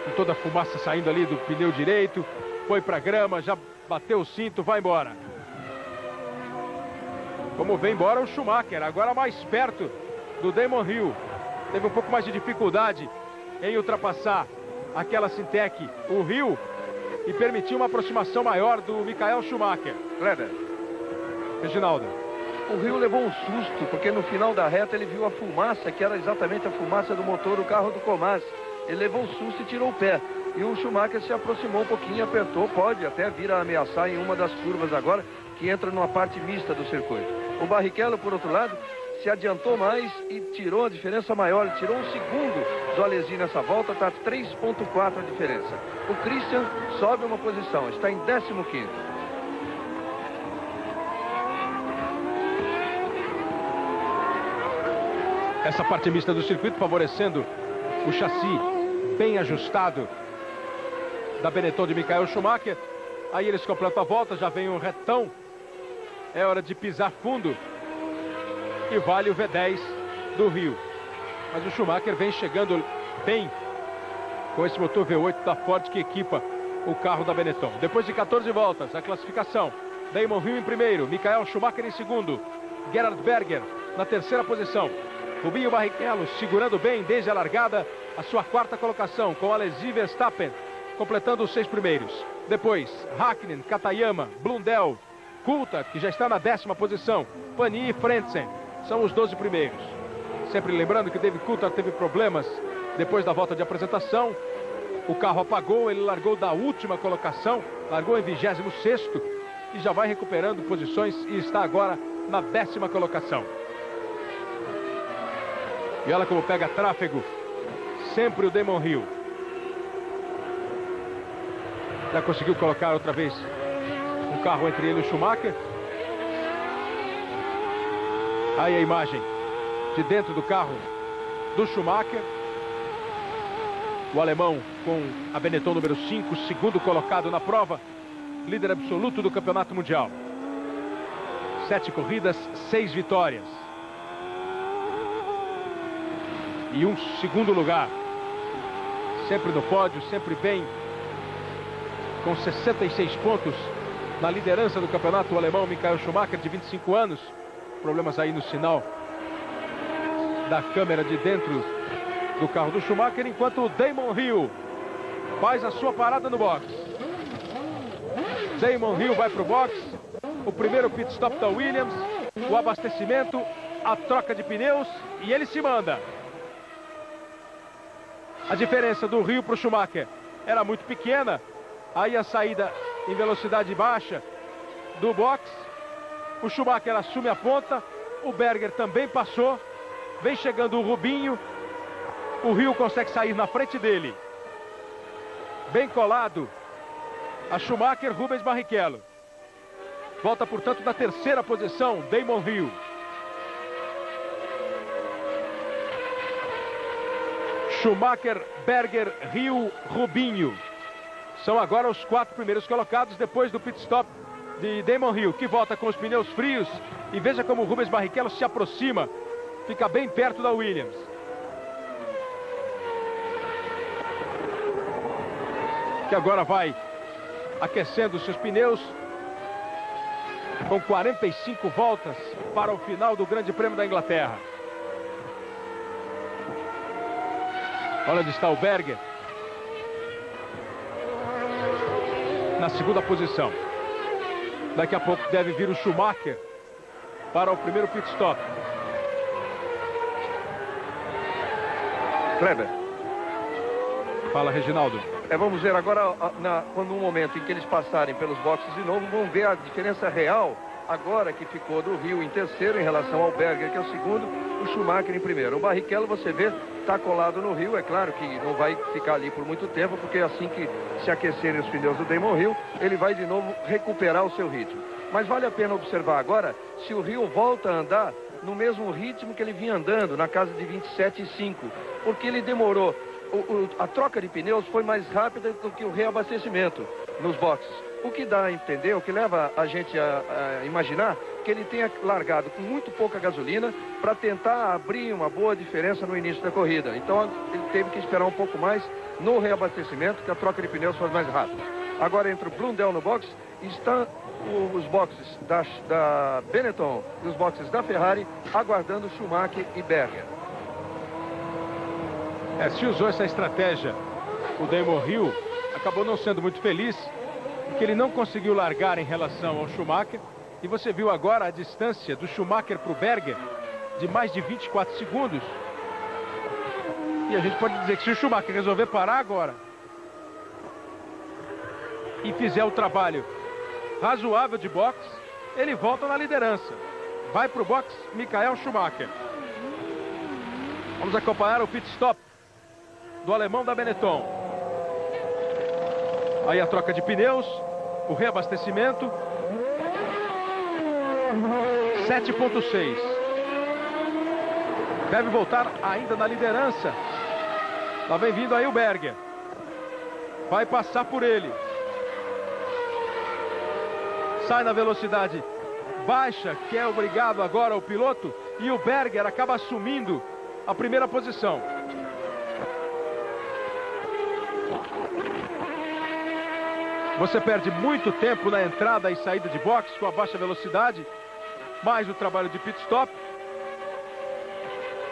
Com toda a fumaça saindo ali do pneu direito. Foi para a grama, já bateu o cinto, vai embora. Como vem embora o Schumacher, agora mais perto do Damon Hill. Teve um pouco mais de dificuldade em ultrapassar aquela Sintec, o Hill, e permitiu uma aproximação maior do Michael Schumacher. Kleber. Reginaldo. O Hill levou um susto, porque no final da reta ele viu a fumaça, que era exatamente a fumaça do motor do carro do Comas. Ele levou um susto e tirou o pé. E o Schumacher se aproximou um pouquinho, apertou, pode até vir a ameaçar em uma das curvas agora, que entra numa parte mista do circuito. O Barrichello, por outro lado, se adiantou mais e tirou a diferença maior. Ele tirou 1 segundo do Alesi nessa volta, está 3,4 a diferença. O Christian sobe uma posição, está em 15º. Essa parte mista do circuito favorecendo o chassi bem ajustado da Benetton de Michael Schumacher. Aí eles completam a volta, já vem um retão. É hora de pisar fundo. E vale o V10 do Rio. Mas o Schumacher vem chegando bem com esse motor V8 da Ford que equipa o carro da Benetton. Depois de 14 voltas, a classificação. Damon Hill em primeiro, Michael Schumacher em segundo, Gerhard Berger na terceira posição. Rubinho Barrichello segurando bem desde a largada a sua quarta colocação, com Alesi e Verstappen completando os 6 primeiros. Depois, Hakkinen, Katayama, Blundell, Coulthard, que já está na 10ª posição, Panis e Frentzen são os 12 primeiros. Sempre lembrando que David Coulthard teve problemas depois da volta de apresentação. O carro apagou, ele largou da última colocação, largou em 26º e já vai recuperando posições e está agora na 10ª colocação. E olha como pega tráfego sempre o Damon Hill. Já conseguiu colocar outra vez um carro entre ele e o Schumacher. Aí a imagem de dentro do carro do Schumacher. O alemão com a Benetton número 5, segundo colocado na prova, líder absoluto do campeonato mundial. 7 corridas, 6 vitórias. E um segundo lugar. Sempre no pódio, sempre bem. Com 66 pontos na liderança do campeonato, o alemão Michael Schumacher, de 25 anos. Problemas aí no sinal da câmera de dentro do carro do Schumacher, enquanto o Damon Hill faz a sua parada no box. Damon Hill vai para o box. O primeiro pit stop da Williams, o abastecimento, a troca de pneus e ele se manda. A diferença do Hill para o Schumacher era muito pequena. Aí a saída em velocidade baixa do box. O Schumacher assume a ponta. O Berger também passou. Vem chegando o Rubinho. O Hill consegue sair na frente dele. Bem colado a Schumacher, Rubens Barrichello. Volta, portanto, na terceira posição, Damon Hill. Schumacher, Berger, Hill, Rubinho. São agora os 4 primeiros colocados depois do pit stop de Damon Hill, que volta com os pneus frios. E veja como o Rubens Barrichello se aproxima. Fica bem perto da Williams. Que agora vai aquecendo seus pneus. Com 45 voltas para o final do Grande Prêmio da Inglaterra. Olha onde está o Berger. Na segunda posição. Daqui a pouco deve vir o Schumacher para o primeiro pit stop. Kleber. Fala, Reginaldo. Vamos ver agora, quando no momento em que eles passarem pelos boxes de novo, vamos ver a diferença real agora que ficou do Hill em terceiro em relação ao Berger, que é o segundo, o Schumacher em primeiro. O Barrichello, você vê, está colado no Hill. É claro que não vai ficar ali por muito tempo, porque assim que se aquecerem os pneus do Damon Hill, ele vai de novo recuperar o seu ritmo. Mas vale a pena observar agora se o Hill volta a andar no mesmo ritmo que ele vinha andando, na casa de 27,5, porque ele demorou. A troca de pneus foi mais rápida do que o reabastecimento nos boxes. O que dá a entender, o que leva a gente a imaginar que ele tenha largado com muito pouca gasolina para tentar abrir uma boa diferença no início da corrida. Então ele teve que esperar um pouco mais no reabastecimento, que a troca de pneus foi mais rápida. Agora entra o Blundell no box, estão os boxes da Benetton e os boxes da Ferrari aguardando Schumacher e Berger. Se usou essa estratégia, o Damon Hill acabou não sendo muito feliz, porque ele não conseguiu largar em relação ao Schumacher. E você viu agora a distância do Schumacher para o Berger de mais de 24 segundos. E a gente pode dizer que se o Schumacher resolver parar agora e fizer o trabalho razoável de boxe, ele volta na liderança. Vai para o boxe Michael Schumacher. Vamos acompanhar o pit stop do alemão da Benetton. Aí a troca de pneus, o reabastecimento. 7.6. Deve voltar ainda na liderança. Lá vem vindo aí o Berger. Vai passar por ele. Sai na velocidade baixa, que é obrigado agora o piloto. E o Berger acaba assumindo a primeira posição. Você perde muito tempo na entrada e saída de boxe com a baixa velocidade, mas o trabalho de pit stop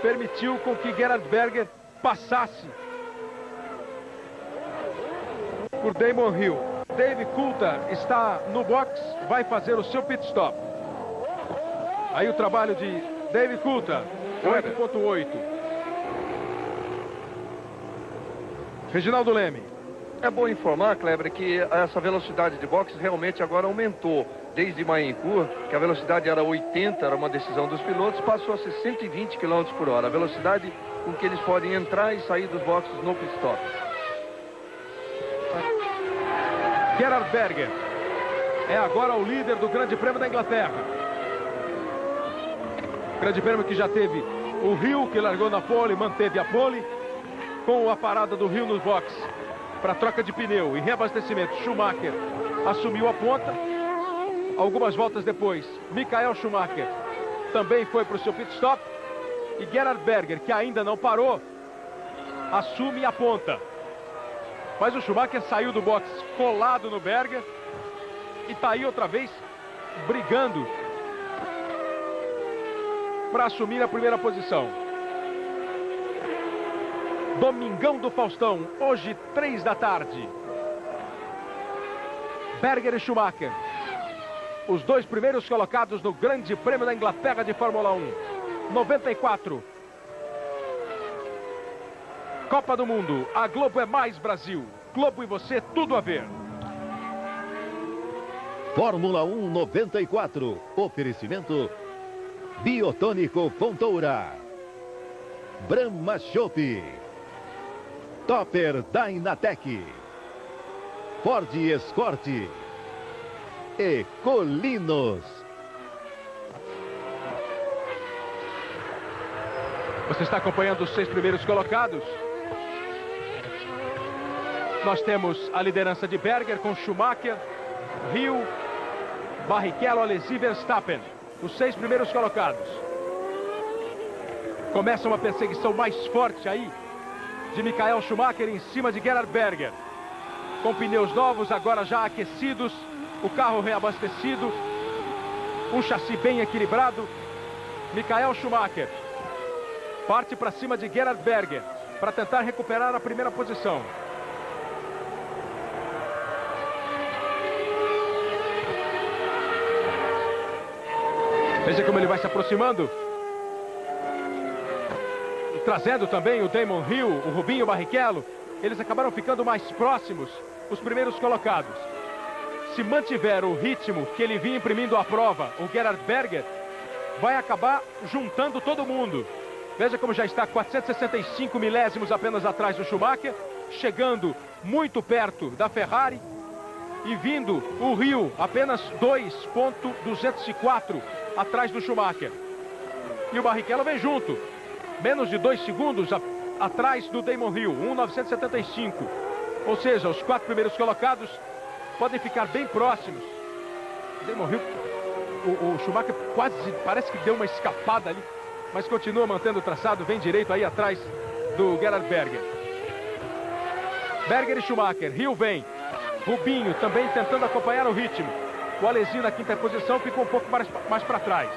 permitiu com que Gerhard Berger passasse por Damon Hill. Dave Coulthard está no box, vai fazer o seu pit stop. Aí o trabalho de Dave Coulthard, 8.8. Reginaldo Leme. É bom informar, Kleber, que essa velocidade de boxe realmente agora aumentou. Desde Mayencourt, que a velocidade era 80, era uma decisão dos pilotos, passou a ser 120 km por hora. A velocidade com que eles podem entrar e sair dos boxes no pit stop. Gerhard Berger é agora o líder do Grande Prêmio da Inglaterra. Grande Prêmio que já teve o Hill, que largou na pole, manteve a pole, com a parada do Hill nos boxes para troca de pneu e reabastecimento. Schumacher assumiu a ponta. Algumas voltas depois, Michael Schumacher também foi para o seu pit stop. E Gerhard Berger, que ainda não parou, assume a ponta. Mas o Schumacher saiu do box colado no Berger e está aí outra vez brigando para assumir a primeira posição. Domingão do Faustão, hoje 3 da tarde. Berger e Schumacher, os dois primeiros colocados no Grande Prêmio da Inglaterra de Fórmula 1. 94. Copa do Mundo, a Globo é mais Brasil. Globo e você, tudo a ver. Fórmula 1 94. Oferecimento Biotônico Fontoura, Brahma Chopp, Topper Dynatec, Ford Escort e Colinos. Você está acompanhando os 6 primeiros colocados. Nós temos a liderança de Berger com Schumacher, Hill, Barrichello, Alesi e Verstappen. Os 6 primeiros colocados. Começa uma perseguição mais forte aí de Michael Schumacher em cima de Gerhard Berger. Com pneus novos, agora já aquecidos, o carro reabastecido, um chassi bem equilibrado. Michael Schumacher parte para cima de Gerhard Berger para tentar recuperar a primeira posição. Veja como ele vai se aproximando. E trazendo também o Damon Hill, o Rubinho Barrichello. Eles acabaram ficando mais próximos, os primeiros colocados. Se mantiver o ritmo que ele vinha imprimindo à prova, o Gerhard Berger vai acabar juntando todo mundo. Veja como já está 465 milésimos apenas atrás do Schumacher, chegando muito perto da Ferrari. E vindo o Hill apenas 2.204 atrás do Schumacher. E o Barrichello vem junto, menos de 2 segundos atrás do Damon Hill, 1.975. Ou seja, os 4 primeiros colocados podem ficar bem próximos. Damon Hill, o Schumacher quase, parece que deu uma escapada ali, mas continua mantendo o traçado, vem direito aí atrás do Gerhard Berger. Berger e Schumacher, Hill vem, Rubinho também tentando acompanhar o ritmo. O Alesi na 5ª posição ficou um pouco mais para trás.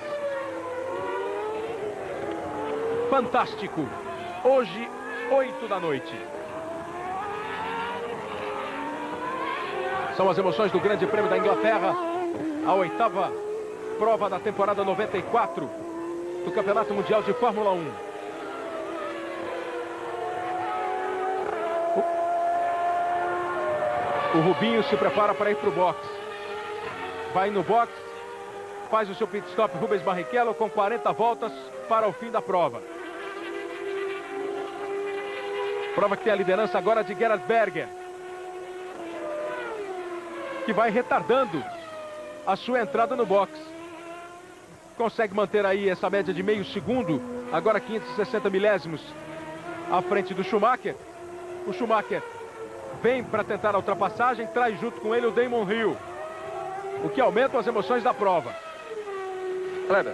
Fantástico. Hoje, 8 da noite. São as emoções do Grande Prêmio da Inglaterra. A 8ª prova da temporada 94 do Campeonato Mundial de Fórmula 1. O Rubinho se prepara para ir para o box. Vai no box, faz o seu pit stop Rubens Barrichello com 40 voltas para o fim da prova. Prova que tem a liderança agora de Gerhard Berger, que vai retardando a sua entrada no box. Consegue manter aí essa média de meio segundo, agora 560 milésimos à frente do Schumacher. O Schumacher vem para tentar a ultrapassagem, traz junto com ele o Damon Hill, o que aumenta as emoções da prova. Kleber.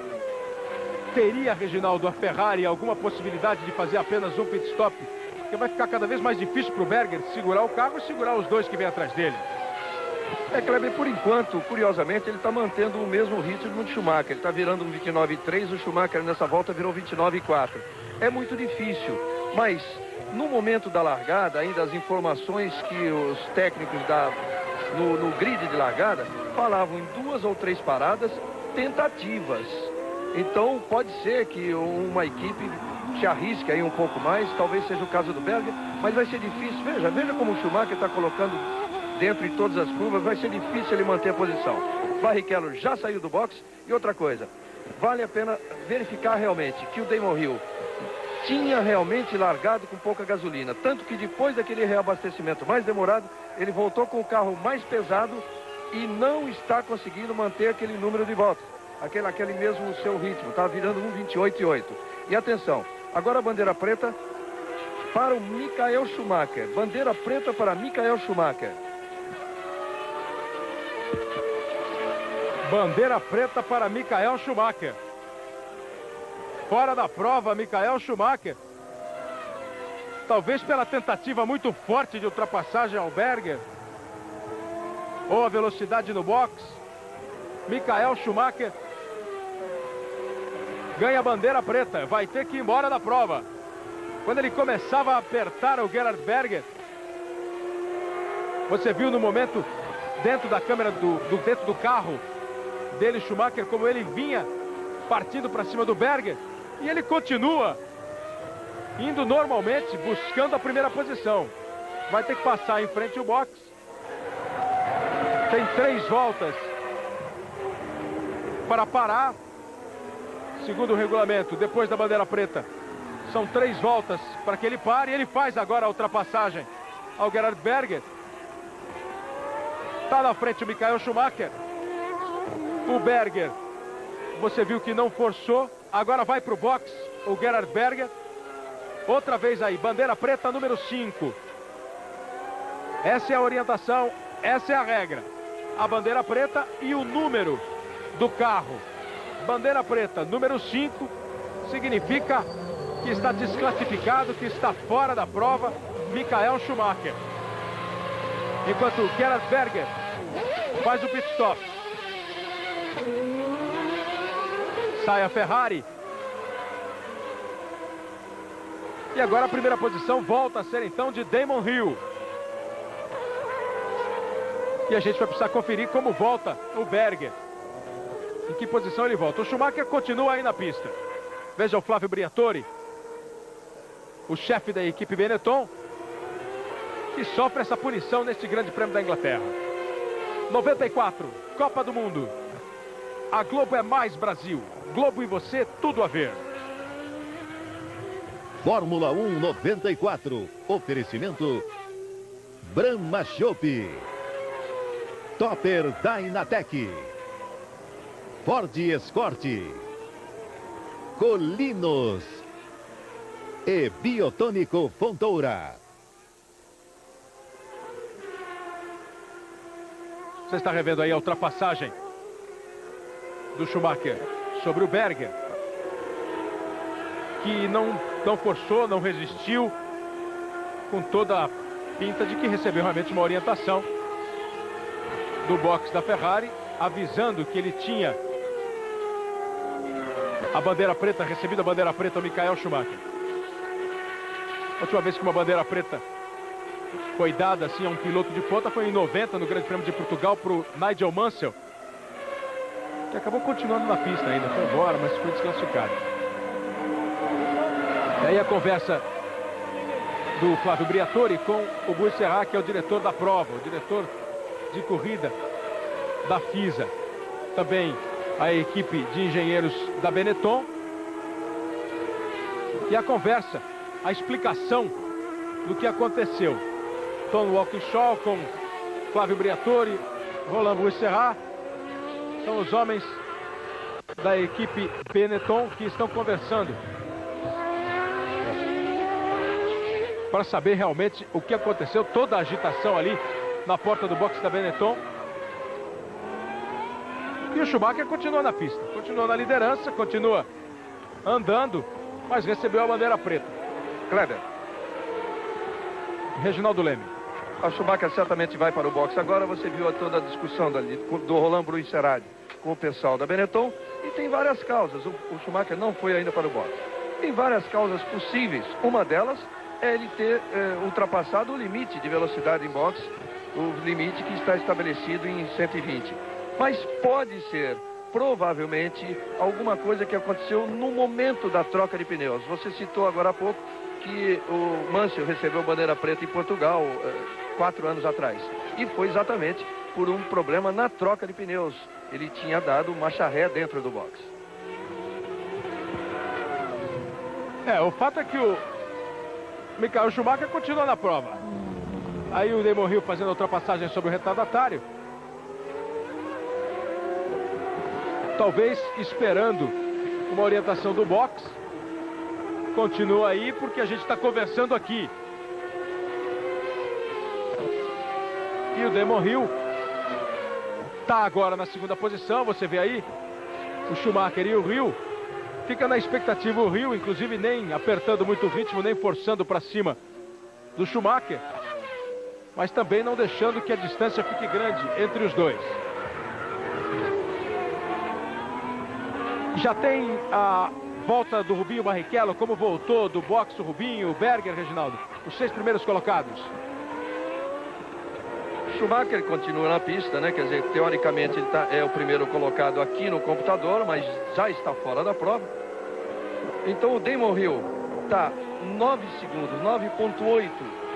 Teria, Reginaldo, a Ferrari alguma possibilidade de fazer apenas um pit stop? Porque vai ficar cada vez mais difícil para o Berger segurar o carro e segurar os dois que vêm atrás dele. Kleber, por enquanto, curiosamente, ele está mantendo o mesmo ritmo do Schumacher. Ele está virando um 29,3, o Schumacher nessa volta virou 29,4. É muito difícil, mas no momento da largada, ainda as informações que os técnicos no grid de largada falavam em 2 ou 3 paradas tentativas. Então pode ser que uma equipe se arrisque aí um pouco mais, talvez seja o caso do Berger, mas vai ser difícil. Veja como o Schumacher está colocando dentro de todas as curvas, vai ser difícil ele manter a posição. Barrichello já saiu do box. E outra coisa, vale a pena verificar realmente que o Damon Hill tinha realmente largado com pouca gasolina, tanto que depois daquele reabastecimento mais demorado, ele voltou com o carro mais pesado e não está conseguindo manter aquele número de voltas, aquele mesmo seu ritmo, está virando 1,28,8. E atenção, agora a bandeira preta para o Michael Schumacher, bandeira preta para Michael Schumacher. Bandeira preta para Michael Schumacher. Fora da prova, Michael Schumacher. Talvez pela tentativa muito forte de ultrapassagem ao Berger, ou a velocidade no box. Michael Schumacher ganha a bandeira preta. Vai ter que ir embora da prova. Quando ele começava a apertar o Gerhard Berger, você viu no momento, dentro da câmera, dentro do carro dele, Schumacher, como ele vinha partindo para cima do Berger. E ele continua indo normalmente, buscando a primeira posição. Vai ter que passar em frente ao box. Tem 3 voltas para parar. Segundo o regulamento, depois da bandeira preta, são 3 voltas para que ele pare. Ele faz agora a ultrapassagem ao Gerhard Berger. Está na frente o Michael Schumacher. O Berger, você viu que não forçou. Agora vai para o box o Gerhard Berger. Outra vez aí, bandeira preta número 5. Essa é a orientação, essa é a regra. A bandeira preta e o número do carro. Bandeira preta número 5 significa que está desclassificado, que está fora da prova, Michael Schumacher. Enquanto o Gerhard Berger faz o pit stop. Sai a Ferrari. E agora a primeira posição volta a ser então de Damon Hill. E a gente vai precisar conferir como volta o Berger. Em que posição ele volta. O Schumacher continua aí na pista. Veja o Flávio Briatore, o chefe da equipe Benetton, que sofre essa punição neste Grande Prêmio da Inglaterra. 94, Copa do Mundo. A Globo é mais Brasil. Globo e você, tudo a ver. Fórmula 1 94. Oferecimento Brahma Chopp, Topper Dynatec, Ford Escort, Colinos e Biotônico Fontoura. Você está revendo aí a ultrapassagem do Schumacher sobre o Berger, que não forçou, não resistiu, com toda a pinta de que recebeu realmente uma orientação do box da Ferrari, avisando que ele tinha a bandeira preta, recebido a bandeira preta ao Michael Schumacher. A última vez que uma bandeira preta foi dada assim a um piloto de ponta foi em 90, no Grande Prêmio de Portugal, para o Nigel Mansell. que acabou continuando na pista ainda, foi embora, mas foi desclassificado. E aí a conversa do Flávio Briatore com o Buisserrat, que é o diretor da prova, o diretor de corrida da FISA. Também a equipe de engenheiros da Benetton. E a conversa, a explicação do que aconteceu. Tom Walkinshaw com Flávio Briatore, Roland Buisserrat. São os homens da equipe Benetton que estão conversando para saber realmente o que aconteceu, toda a agitação ali na porta do box da Benetton. E o Schumacher continua na pista, continua na liderança, continua andando, mas recebeu a bandeira preta. Kleber. Reginaldo Leme. O Schumacher certamente vai para o box agora. Você viu toda a discussão do Roland Buisserrat com o pessoal da Benetton. E tem várias causas. O Schumacher não foi ainda para o box. Tem várias causas possíveis. Uma delas é ele ter ultrapassado o limite de velocidade em box, o limite que está estabelecido em 120. Mas pode ser, provavelmente, alguma coisa que aconteceu no momento da troca de pneus. Você citou agora há pouco que o Mansell recebeu bandeira preta em Portugal 4 anos atrás. E foi exatamente por um problema na troca de pneus. Ele tinha dado marcha ré dentro do box. O fato é que o Michael Schumacher continua na prova. Aí o Damon Hill fazendo a ultrapassagem sobre o retardatário. Talvez esperando uma orientação do box. Continua aí porque a gente está conversando aqui. E o Damon Hill está agora na segunda posição. Você vê aí o Schumacher e o Hill. Fica na expectativa o Hill, inclusive nem apertando muito o ritmo, nem forçando para cima do Schumacher. Mas também não deixando que a distância fique grande entre os dois. Já tem a volta do Rubinho Barrichello, como voltou do boxe o Rubinho, o Berger, Reginaldo, os 6 primeiros colocados. Schumacher continua na pista, né? Quer dizer, teoricamente ele é o primeiro colocado aqui no computador, mas já está fora da prova. Então o Damon Hill está 9 segundos, 9,8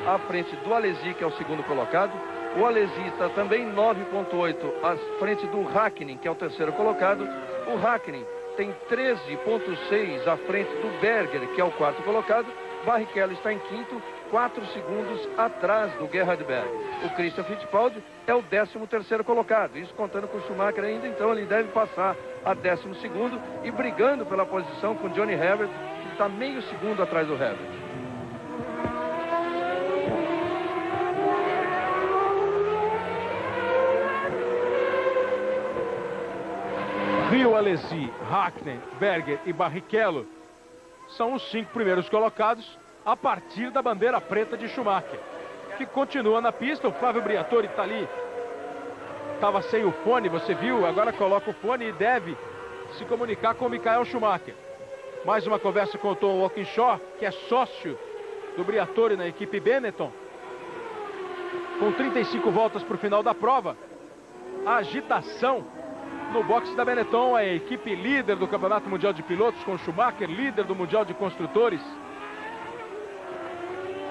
à frente do Alesi, que é o segundo colocado. O Alesi está também 9,8 à frente do Hakkinen, que é o terceiro colocado. O Hakkinen tem 13,6 à frente do Berger, que é o quarto colocado. Barrichello está em quinto, 4 segundos atrás do Gerhard Berger. O Christian Fittipaldi é o 13º colocado, isso contando com o Schumacher ainda, então ele deve passar a 12º e brigando pela posição com Johnny Herbert, que está meio segundo atrás do Herbert. Hill, Alesi, Hakkinen, Berger e Barrichello são os 5 primeiros colocados a partir da bandeira preta de Schumacher, que continua na pista. O Flávio Briatore está ali, estava sem o fone, você viu, agora coloca o fone e deve se comunicar com o Michael Schumacher. Mais uma conversa com o Tom Walkinshaw, que é sócio do Briatore na equipe Benetton. Com 35 voltas para o final da prova, a agitação no boxe da Benetton, a equipe líder do Campeonato Mundial de Pilotos, com Schumacher, líder do Mundial de Construtores,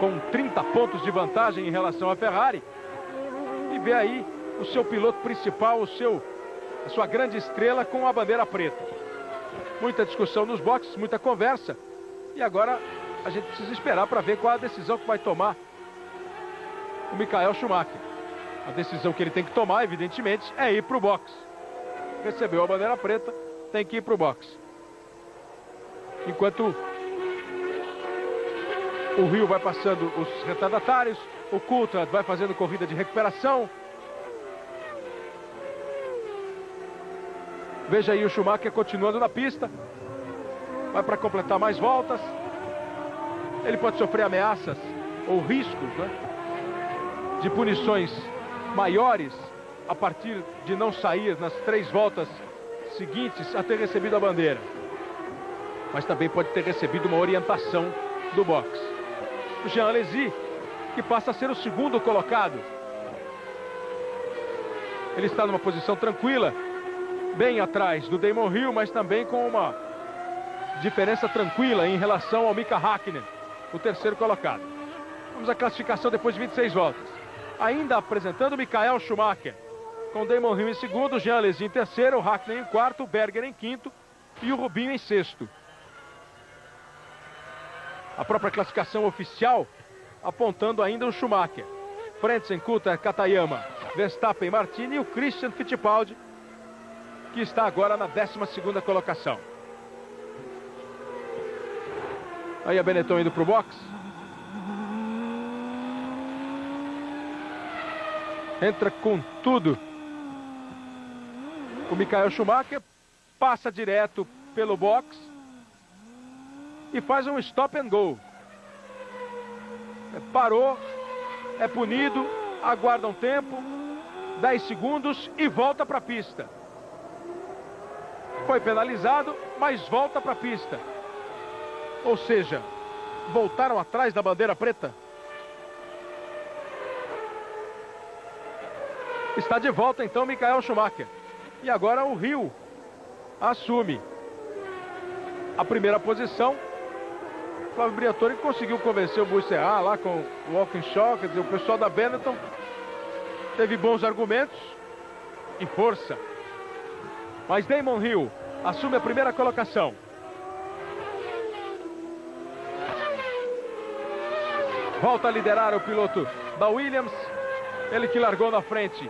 com 30 pontos de vantagem em relação à Ferrari. E vê aí o seu piloto principal, a sua grande estrela com a bandeira preta. Muita discussão nos boxes, muita conversa. E agora a gente precisa esperar para ver qual a decisão que vai tomar o Michael Schumacher. A decisão que ele tem que tomar, evidentemente, é ir para o boxe. Recebeu a bandeira preta, tem que ir para o boxe. Enquanto o Hill vai passando os retardatários, o Coulthard vai fazendo corrida de recuperação. Veja aí o Schumacher continuando na pista. Vai para completar mais voltas. Ele pode sofrer ameaças ou riscos, né, de punições maiores a partir de não sair nas 3 voltas seguintes a ter recebido a bandeira. Mas também pode ter recebido uma orientação do boxe. O Jean Alesi, que passa a ser o segundo colocado. Ele está numa posição tranquila. bem atrás do Damon Hill, mas também com uma diferença tranquila em relação ao Mika Häkkinen, o terceiro colocado. Vamos à classificação depois de 26 voltas. Ainda apresentando Michael Schumacher, com Damon Hill em segundo, Jean Alesi em terceiro, Häkkinen em quarto, Berger em quinto e o Rubinho em sexto. A própria classificação oficial apontando ainda o Schumacher. Frentzen, Coulthard, Katayama, Verstappen, Martini e o Christian Fittipaldi, que está agora na 12ª colocação. Aí a Benetton indo para o box. Entra com tudo o Michael Schumacher, passa direto pelo box e faz um stop and go. Parou, é punido, aguarda um tempo, 10 segundos e volta para a pista. Foi penalizado, mas volta para a pista. Ou seja, voltaram atrás da bandeira preta. Está de volta então Michael Schumacher. E agora o Hill assume a primeira posição. Flávio Briatore conseguiu convencer o Buesserrat lá com o Walkinshaw, quer dizer, o pessoal da Benetton teve bons argumentos e força. Mas Damon Hill assume a primeira colocação. Volta a liderar o piloto da Williams, ele que largou na frente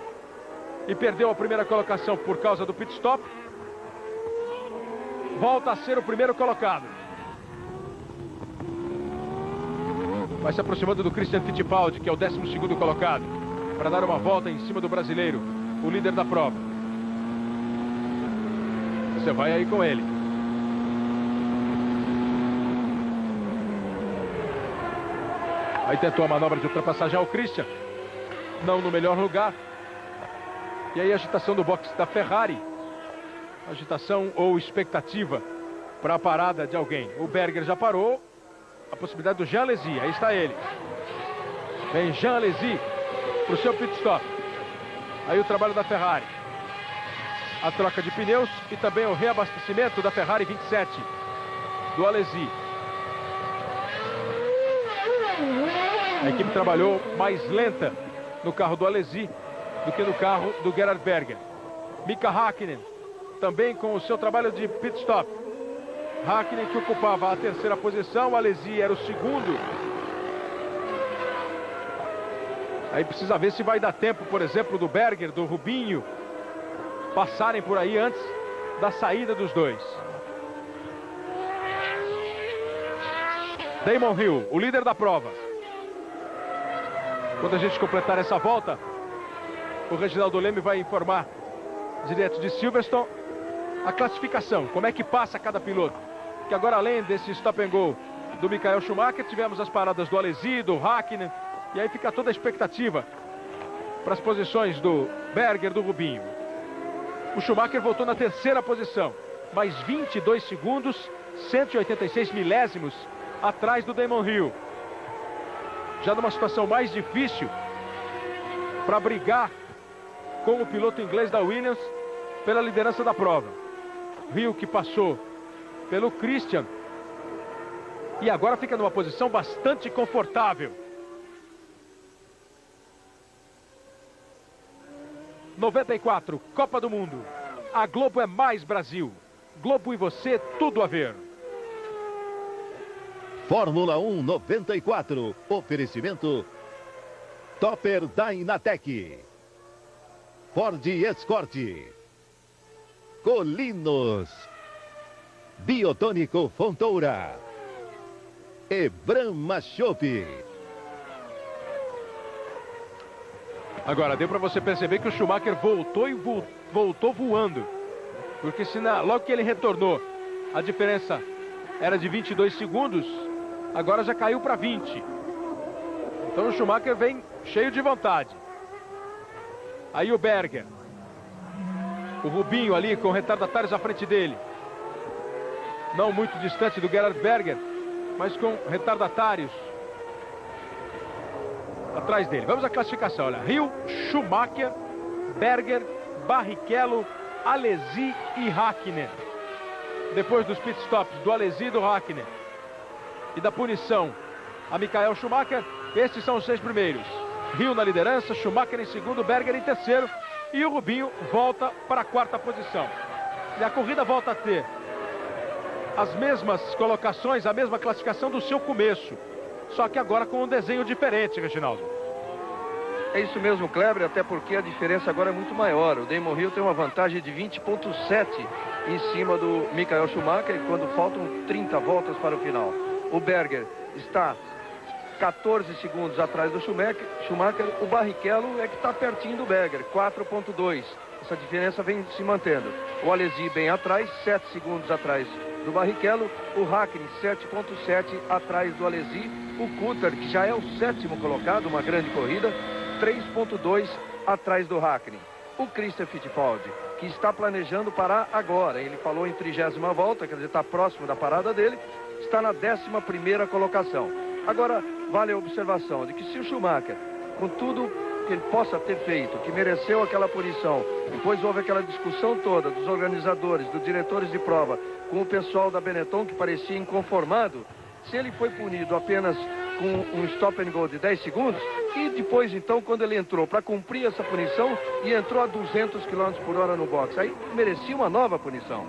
e perdeu a primeira colocação por causa do pit stop. Volta a ser o primeiro colocado. Vai se aproximando do Christian Fittipaldi, que é o 12º colocado, para dar uma volta em cima do brasileiro, o líder da prova. Você vai aí com ele. Aí tentou a manobra de ultrapassagem ao Christian, não no melhor lugar. E aí a agitação do box da Ferrari, agitação ou expectativa para a parada de alguém. O Berger já parou, a possibilidade do Jean Alesi, aí está ele. Vem Jean Alesi para o seu pit stop. Aí o trabalho da Ferrari, a troca de pneus e também o reabastecimento da Ferrari 27 do Alesi. A equipe trabalhou mais lenta no carro do Alesi do que no carro do Gerhard Berger. Mika Häkkinen também com o seu trabalho de pit stop. Häkkinen que ocupava a terceira posição, o Alesi era o segundo. Aí precisa ver se vai dar tempo, por exemplo, do Berger, do Rubinho, passarem por aí antes da saída dos dois. Damon Hill, o líder da prova. Quando a gente completar essa volta, o Reginaldo Leme vai informar, direto de Silverstone, a classificação, como é que passa cada piloto. Que agora, além desse stop and go do Michael Schumacher, tivemos as paradas do Alesi, do Häkkinen, e aí fica toda a expectativa para as posições do Berger, do Rubinho. O Schumacher voltou na terceira posição, mais 22 segundos, 186 milésimos atrás do Damon Hill. Já numa situação mais difícil para brigar com o piloto inglês da Williams pela liderança da prova. Hill que passou pelo Christian e agora fica numa posição bastante confortável. 94, Copa do Mundo. A Globo é mais Brasil. Globo e você, tudo a ver. Fórmula 1 94. Oferecimento Topper Dynatec, Ford Escort, Colinos, Biotônico Fontoura e Brahma Chopp. Agora, deu para você perceber que o Schumacher voltou e voltou voando. Porque logo que ele retornou, a diferença era de 22 segundos, agora já caiu para 20. Então o Schumacher vem cheio de vontade. Aí o Berger. O Rubinho ali com retardatários à frente dele. Não muito distante do Gerhard Berger, mas com retardatários atrás dele. Vamos à classificação, olha. Hill, Schumacher, Berger, Barrichello, Alesi e Hakkinen. Depois dos pitstops do Alesi e do Hakkinen e da punição a Michael Schumacher, estes são os 6 primeiros. Hill na liderança, Schumacher em segundo, Berger em terceiro e o Rubinho volta para a 4ª posição. E a corrida volta a ter as mesmas colocações, a mesma classificação do seu começo, só que agora com um desenho diferente, Reginaldo. É isso mesmo, Kleber, até porque a diferença agora é muito maior. O Damon Hill tem uma vantagem de 20,7 em cima do Michael Schumacher, quando faltam 30 voltas para o final. O Berger está 14 segundos atrás do Schumacher. O Barrichello é que está pertinho do Berger, 4,2. Essa diferença vem se mantendo. O Alesi bem atrás, 7 segundos atrás do Barrichello. O Hakkinen, 7,7 atrás do Alesi. O Coulthard, que já é o 7º colocado, uma grande corrida, 3,2 atrás do Hakkinen. O Christian Fittipaldi, que está planejando parar agora. Ele falou em 30ª volta, quer dizer, está próximo da parada dele. Está na 11ª colocação. Agora, vale a observação de que se o Schumacher, com tudo que ele possa ter feito, que mereceu aquela punição, depois houve aquela discussão toda dos organizadores, dos diretores de prova, com o pessoal da Benetton que parecia inconformado, se ele foi punido apenas com um stop and go de 10 segundos, e depois então quando ele entrou para cumprir essa punição e entrou a 200 km por hora no box, aí merecia uma nova punição.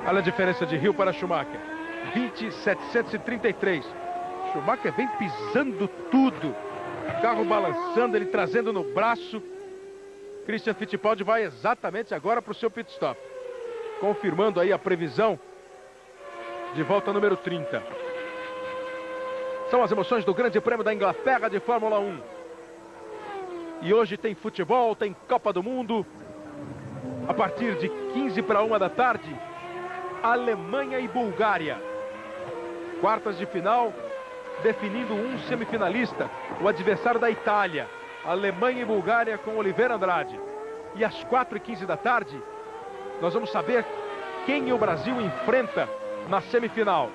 Olha a diferença de Hill para Schumacher, 20,733. Schumacher vem pisando tudo, o carro balançando, ele trazendo no braço. Christian Fittipaldi vai exatamente agora para o seu pit stop, confirmando aí a previsão de volta número 30. São as emoções do Grande Prêmio da Inglaterra de Fórmula 1. E hoje tem futebol, tem Copa do Mundo. A partir de 15 para 1 da tarde, Alemanha e Bulgária. Quartas de final, definindo um semifinalista, o adversário da Itália. Alemanha e Bulgária com Oliveira Andrade. E às 4h15 da tarde, nós vamos saber quem o Brasil enfrenta na semifinal.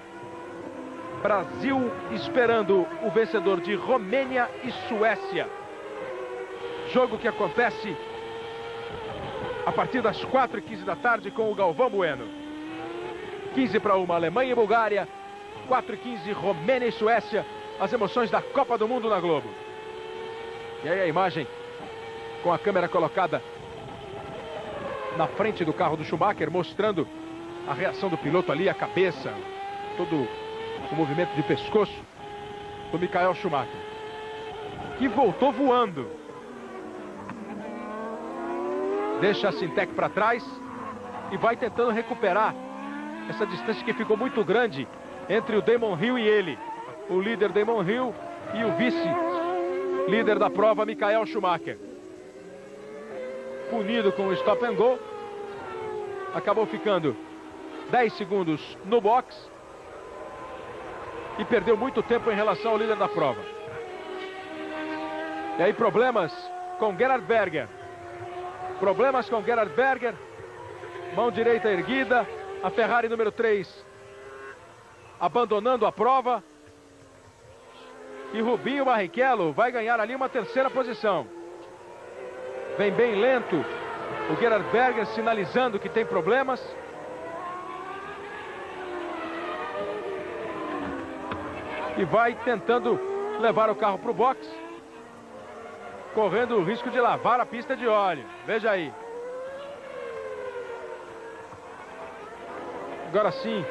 Brasil esperando o vencedor de Romênia e Suécia. Jogo que acontece a partir das 4h15 da tarde com o Galvão Bueno. 15 para 1, Alemanha e Bulgária. 4h15, Romênia e Suécia. As emoções da Copa do Mundo na Globo. E aí a imagem com a câmera colocada na frente do carro do Schumacher, mostrando a reação do piloto ali, a cabeça, todo o movimento de pescoço do Michael Schumacher, que voltou voando. Deixa a Syntec para trás e vai tentando recuperar essa distância que ficou muito grande entre o Damon Hill e ele. O líder Damon Hill e o vice-líder da prova, Michael Schumacher. Punido com o stop and go. Acabou ficando 10 segundos no box. E perdeu muito tempo em relação ao líder da prova. E aí problemas com Gerhard Berger. Problemas com Gerhard Berger. Mão direita erguida. A Ferrari número 3 abandonando a prova. E Rubinho Barrichello vai ganhar ali uma 3ª posição. Vem bem lento o Gerhard Berger, sinalizando que tem problemas. E vai tentando levar o carro para o box, correndo o risco de lavar a pista de óleo. Veja aí. Agora sim,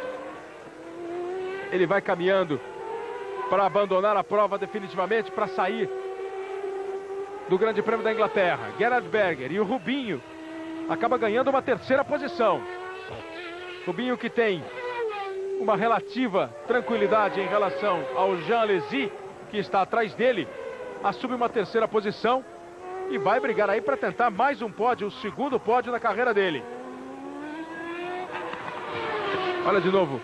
ele vai caminhando para abandonar a prova definitivamente, para sair do Grande Prêmio da Inglaterra. Gerhard Berger e o Rubinho acaba ganhando uma 3ª posição. Rubinho, que tem uma relativa tranquilidade em relação ao Jean Alesi, que está atrás dele, assume uma 3ª posição e vai brigar aí para tentar mais um pódio, o 2º pódio na carreira dele. Olha de novo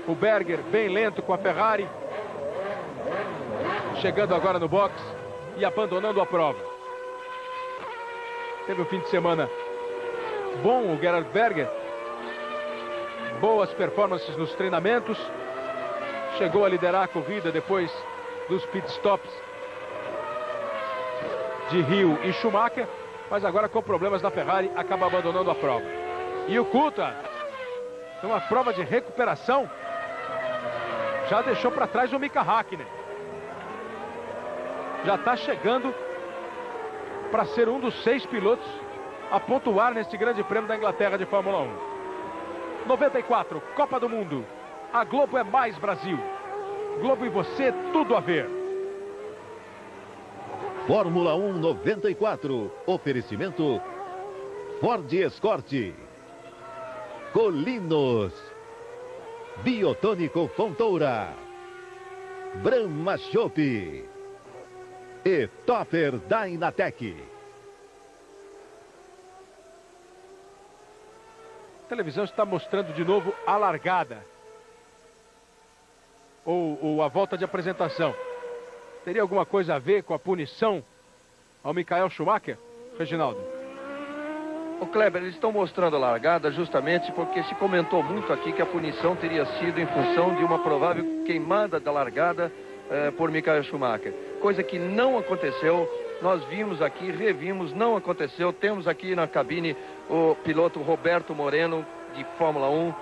o Berger bem lento com a Ferrari, chegando agora no box e abandonando a prova. Teve um fim de semana bom o Gerhard Berger, boas performances nos treinamentos, chegou a liderar a corrida depois dos pit stops de Hill e Schumacher, mas agora com problemas na Ferrari acaba abandonando a prova. E o Coulthard, numa prova de recuperação, já deixou para trás o Mika Häkkinen. Já está chegando para ser um dos 6 pilotos a pontuar neste grande prêmio da Inglaterra de Fórmula 1. 94, Copa do Mundo. A Globo é mais Brasil. Globo e você, tudo a ver. Fórmula 1 94. Oferecimento Ford Escort, Colinos, Biotônico Fontoura, Brahma Chopp e Topper Dynatec. A televisão está mostrando de novo a largada. Ou a volta de apresentação. Teria alguma coisa a ver com a punição ao Michael Schumacher, Reginaldo? O Kleber, eles estão mostrando a largada justamente porque se comentou muito aqui que a punição teria sido em função de uma provável queimada da largada por Michael Schumacher. Coisa que não aconteceu. Nós vimos aqui, revimos, não aconteceu. Temos aqui na cabine o piloto Roberto Moreno, de Fórmula 1,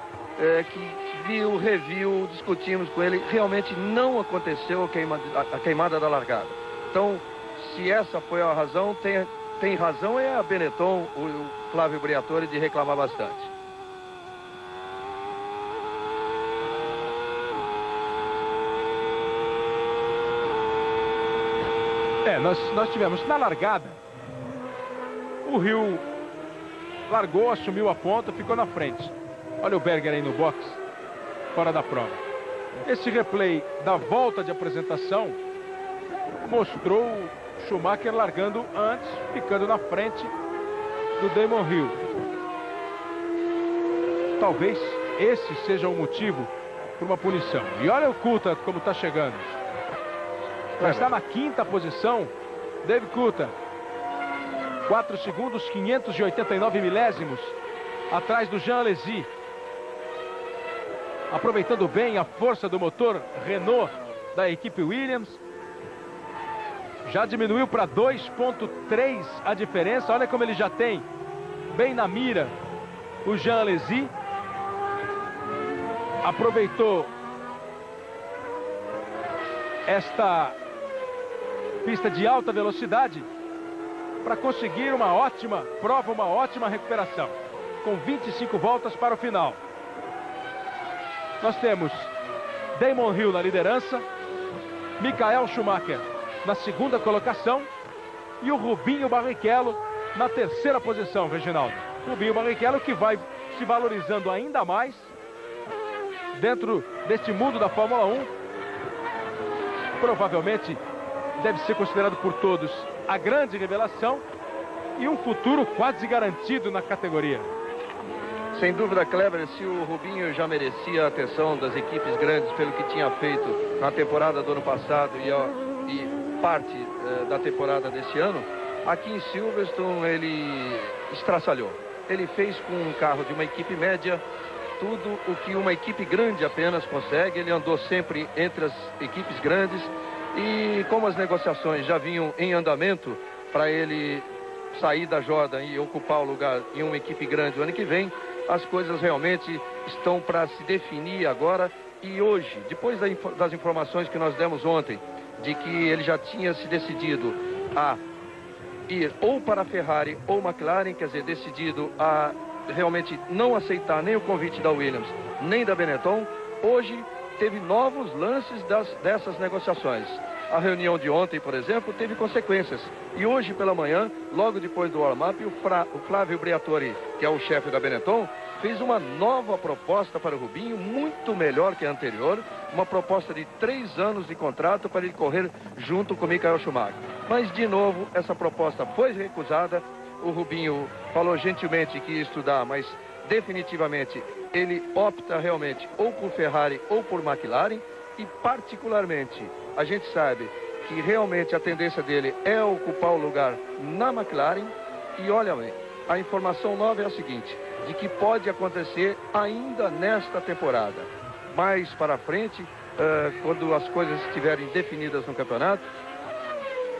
que viu, reviu, discutimos com ele. Realmente não aconteceu a queimada da largada. Então, se essa foi a razão, tem razão é a Benetton, o Flávio Briatore, de reclamar bastante. Nós tivemos na largada, o Hill largou, assumiu a ponta, ficou na frente. Olha o Berger aí no box, fora da prova. Esse replay da volta de apresentação mostrou o Schumacher largando antes, ficando na frente do Damon Hill. Talvez esse seja o motivo para uma punição. E olha o Coulthard como está chegando. Já está na 5ª posição, Dave Coulthard. 4 segundos, 589 milésimos, atrás do Jean Alesi. Aproveitando bem a força do motor Renault da equipe Williams. Já diminuiu para 2,3 a diferença. Olha como ele já tem bem na mira o Jean Alesi. Aproveitou esta pista de alta velocidade para conseguir uma ótima prova, uma ótima recuperação, com 25 voltas para o final. Nós temos Damon Hill na liderança, Michael Schumacher na 2ª colocação e o Rubinho Barrichello na 3ª posição, Reginaldo. Rubinho Barrichello que vai se valorizando ainda mais dentro deste mundo da Fórmula 1. Provavelmente deve ser considerado por todos a grande revelação e um futuro quase garantido na categoria. Sem dúvida, Kleber, se o Rubinho já merecia a atenção das equipes grandes pelo que tinha feito na temporada do ano passado e parte da temporada desse ano, aqui em Silverstone ele estraçalhou. Ele fez com um carro de uma equipe média tudo o que uma equipe grande apenas consegue. Ele andou sempre entre as equipes grandes e como as negociações já vinham em andamento para ele sair da Jordan e ocupar o lugar em uma equipe grande o ano que vem, as coisas realmente estão para se definir agora. E hoje, depois das informações que nós demos ontem, de que ele já tinha se decidido a ir ou para a Ferrari ou McLaren, quer dizer, decidido a realmente não aceitar nem o convite da Williams, nem da Benetton, hoje teve novos lances dessas negociações. A reunião de ontem, por exemplo, teve consequências. E hoje pela manhã, logo depois do warm-up, o Flávio Briatore, que é o chefe da Benetton, fez uma nova proposta para o Rubinho, muito melhor que a anterior, uma proposta de 3 anos de contrato para ele correr junto com Michael Schumacher. Mas, de novo, essa proposta foi recusada. O Rubinho falou gentilmente que ia estudar, mas definitivamente ele opta realmente ou por Ferrari ou por McLaren. E particularmente, a gente sabe que realmente a tendência dele é ocupar o lugar na McLaren. E olha bem, a informação nova é a seguinte, de que pode acontecer ainda nesta temporada. Mais para frente, quando as coisas estiverem definidas no campeonato,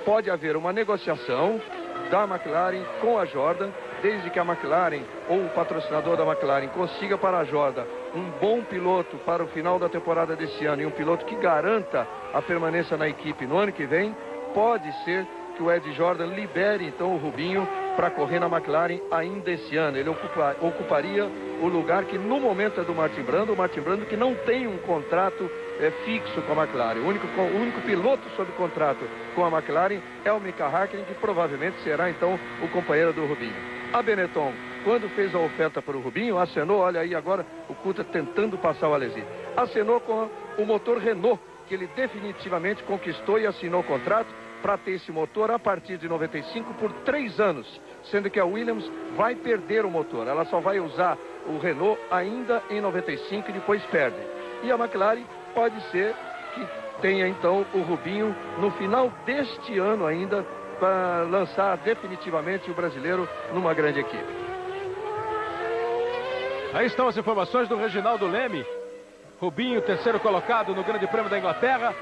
pode haver uma negociação da McLaren com a Jordan, desde que a McLaren ou o patrocinador da McLaren consiga para a Jordan um bom piloto para o final da temporada desse ano e um piloto que garanta a permanência na equipe no ano que vem, pode ser que o Ed Jordan libere então o Rubinho para correr na McLaren ainda esse ano. Ele ocuparia o lugar que no momento é do Martin Brundle, o Martin Brundle que não tem um contrato fixo com a McLaren. O único piloto sob contrato com a McLaren é o Mika Häkkinen, que provavelmente será então o companheiro do Rubinho. A Benetton, quando fez a oferta para o Rubinho, acenou, olha aí agora o Coulthard tentando passar o Alesi, acenou com o motor Renault, que ele definitivamente conquistou e assinou o contrato para ter esse motor a partir de 95 por 3 anos, sendo que a Williams vai perder o motor. Ela só vai usar o Renault ainda em 95 e depois perde. E a McLaren pode ser que tenha então o Rubinho no final deste ano ainda para lançar definitivamente o brasileiro numa grande equipe. Aí estão as informações do Reginaldo Leme. Rubinho, terceiro colocado no Grande Prêmio da Inglaterra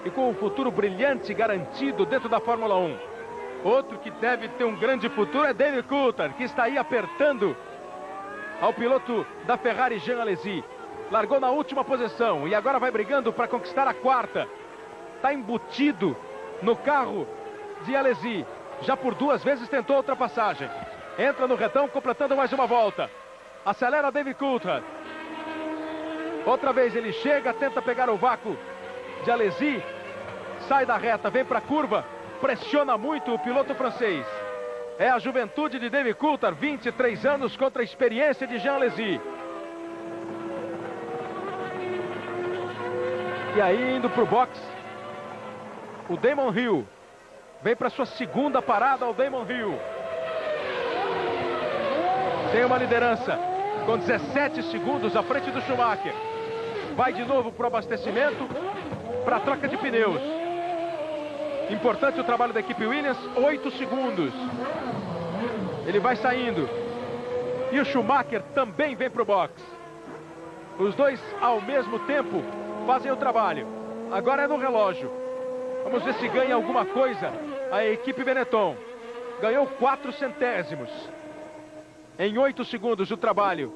e com um futuro brilhante garantido dentro da Fórmula 1. Outro que deve ter um grande futuro é David Coulthard, que está aí apertando ao piloto da Ferrari, Jean Alesi. Largou na última posição e agora vai brigando para conquistar a quarta. Está embutido no carro de Alesi. Já por 2 vezes tentou a ultrapassagem. Entra no retão, completando mais uma volta. Acelera David Coulthard. Outra vez ele chega, tenta pegar o vácuo de Alesi. Sai da reta, vem para a curva. Pressiona muito o piloto francês. É a juventude de David Coulthard, 23 anos, contra a experiência de Jean Alesi. E aí, indo para o box, o Damon Hill. Vem para sua segunda parada o Damon Hill. Tem uma liderança com 17 segundos à frente do Schumacher. Vai de novo para o abastecimento, para a troca de pneus. Importante o trabalho da equipe Williams, 8 segundos. Ele vai saindo. E o Schumacher também vem para o box. Os dois, ao mesmo tempo, fazem o trabalho. Agora é no relógio. Vamos ver se ganha alguma coisa a equipe Benetton. Ganhou 4 centésimos. Em 8 segundos o trabalho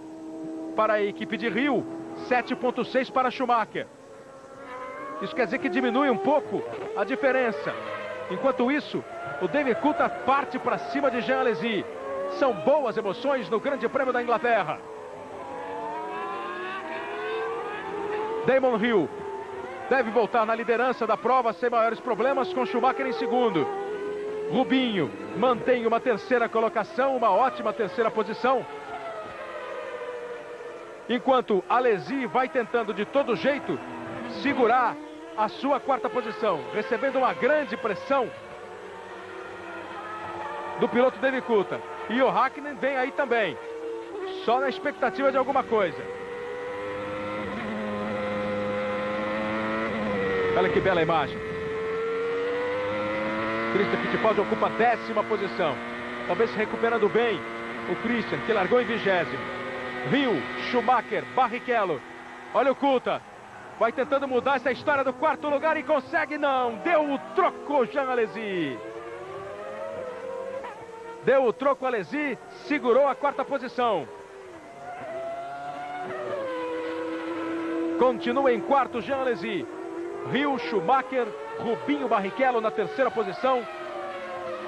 para a equipe de Rio. 7,6 para Schumacher. Isso quer dizer que diminui um pouco a diferença. Enquanto isso, o David Coulthard parte para cima de Jean Alesi. São boas emoções no Grande Prêmio da Inglaterra. Damon Hill deve voltar na liderança da prova sem maiores problemas, com Schumacher em segundo. Rubinho mantém uma terceira colocação, uma ótima terceira posição. Enquanto Alesi vai tentando de todo jeito segurar a sua quarta posição, recebendo uma grande pressão do piloto David Coulthard. E o Häkkinen vem aí também, só na expectativa de alguma coisa. Olha que bela imagem. Christian Fittipaldi ocupa a 10ª posição. Talvez se recuperando bem o Christian, que largou em 20º. Hill, Schumacher, Barrichello. Olha o Coulthard. Vai tentando mudar essa história do 4º lugar e consegue não. Deu o troco Jean Alesi. Deu o troco Alesi, segurou a 4ª posição. Continua em quarto Jean Alesi. Hill, Schumacher, Rubinho, Barrichello na 3ª posição.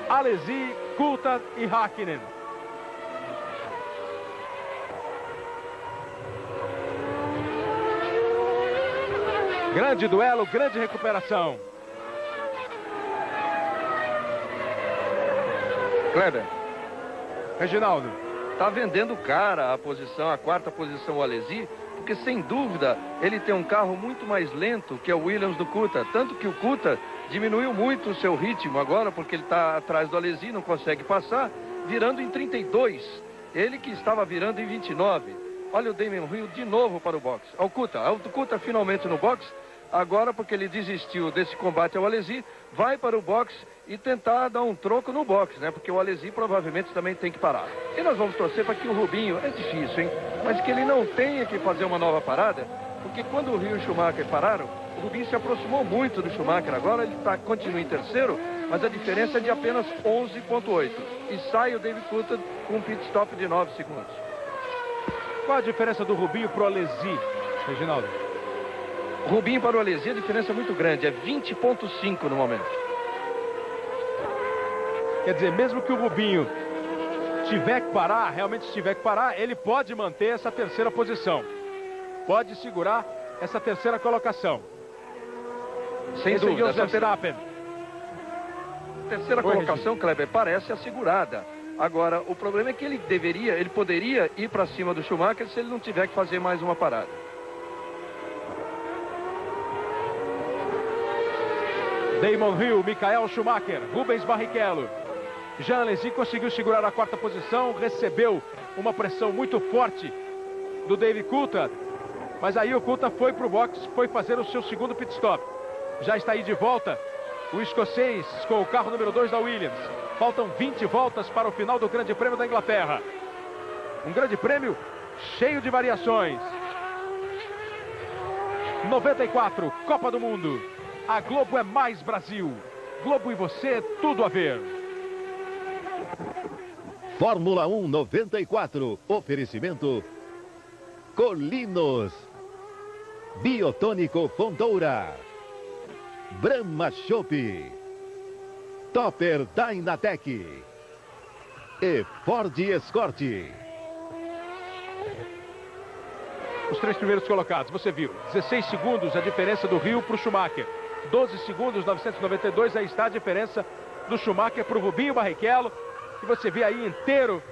Alesi, Coulthard e Häkkinen. Grande duelo, grande recuperação. Kleber. Reginaldo. Está vendendo cara a posição, a 4ª posição o Alesi, porque sem dúvida ele tem um carro muito mais lento que o Williams do Coulthard. Tanto que o Coulthard diminuiu muito o seu ritmo agora, porque ele está atrás do Alesi, não consegue passar, virando em 32. Ele que estava virando em 29. Olha o Damon Hill de novo para o box. O Coulthard finalmente no box. Agora, porque ele desistiu desse combate ao Alesi, vai para o box e tentar dar um troco no box, né? Porque o Alesi provavelmente também tem que parar. E nós vamos torcer para que o Rubinho, é difícil, hein? Mas que ele não tenha que fazer uma nova parada, porque quando o Hill e o Schumacher pararam, o Rubinho se aproximou muito do Schumacher. Agora ele continua em terceiro, mas a diferença é de apenas 11,8. E sai o David Coulthard com um pit stop de 9 segundos. Qual a diferença do Rubinho para o Alesi, Reginaldo? Rubinho para o Alesi, a diferença é muito grande, é 20,5 no momento. Quer dizer, mesmo que o Rubinho tiver que parar, realmente tiver que parar, ele pode manter essa terceira posição. Pode segurar essa terceira colocação. Sem dúvida. Verstappen. Terceira colocação, Kleber, parece assegurada. Agora, o problema é que ele poderia ir para cima do Schumacher se ele não tiver que fazer mais uma parada. Damon Hill, Michael Schumacher, Rubens Barrichello. Jean Alesi conseguiu segurar a quarta posição, recebeu uma pressão muito forte do David Coulthard, mas aí o Coulthard foi para o box, foi fazer o seu segundo pit stop. Já está aí de volta o escocês com o carro número 2 da Williams. Faltam 20 voltas para o final do Grande Prêmio da Inglaterra. Um grande prêmio cheio de variações. 94, Copa do Mundo. A Globo é mais Brasil. Globo e você, tudo a ver. Fórmula 1 94. Oferecimento Colinos. Biotônico Fontoura. Brahma Chopp. Topper Dynatec e Ford Escort. Os três primeiros colocados, você viu, 16 segundos a diferença do Rio para o Schumacher. 12 segundos, 992, aí está a diferença do Schumacher para o Rubinho Barrichello. E você vê aí inteiro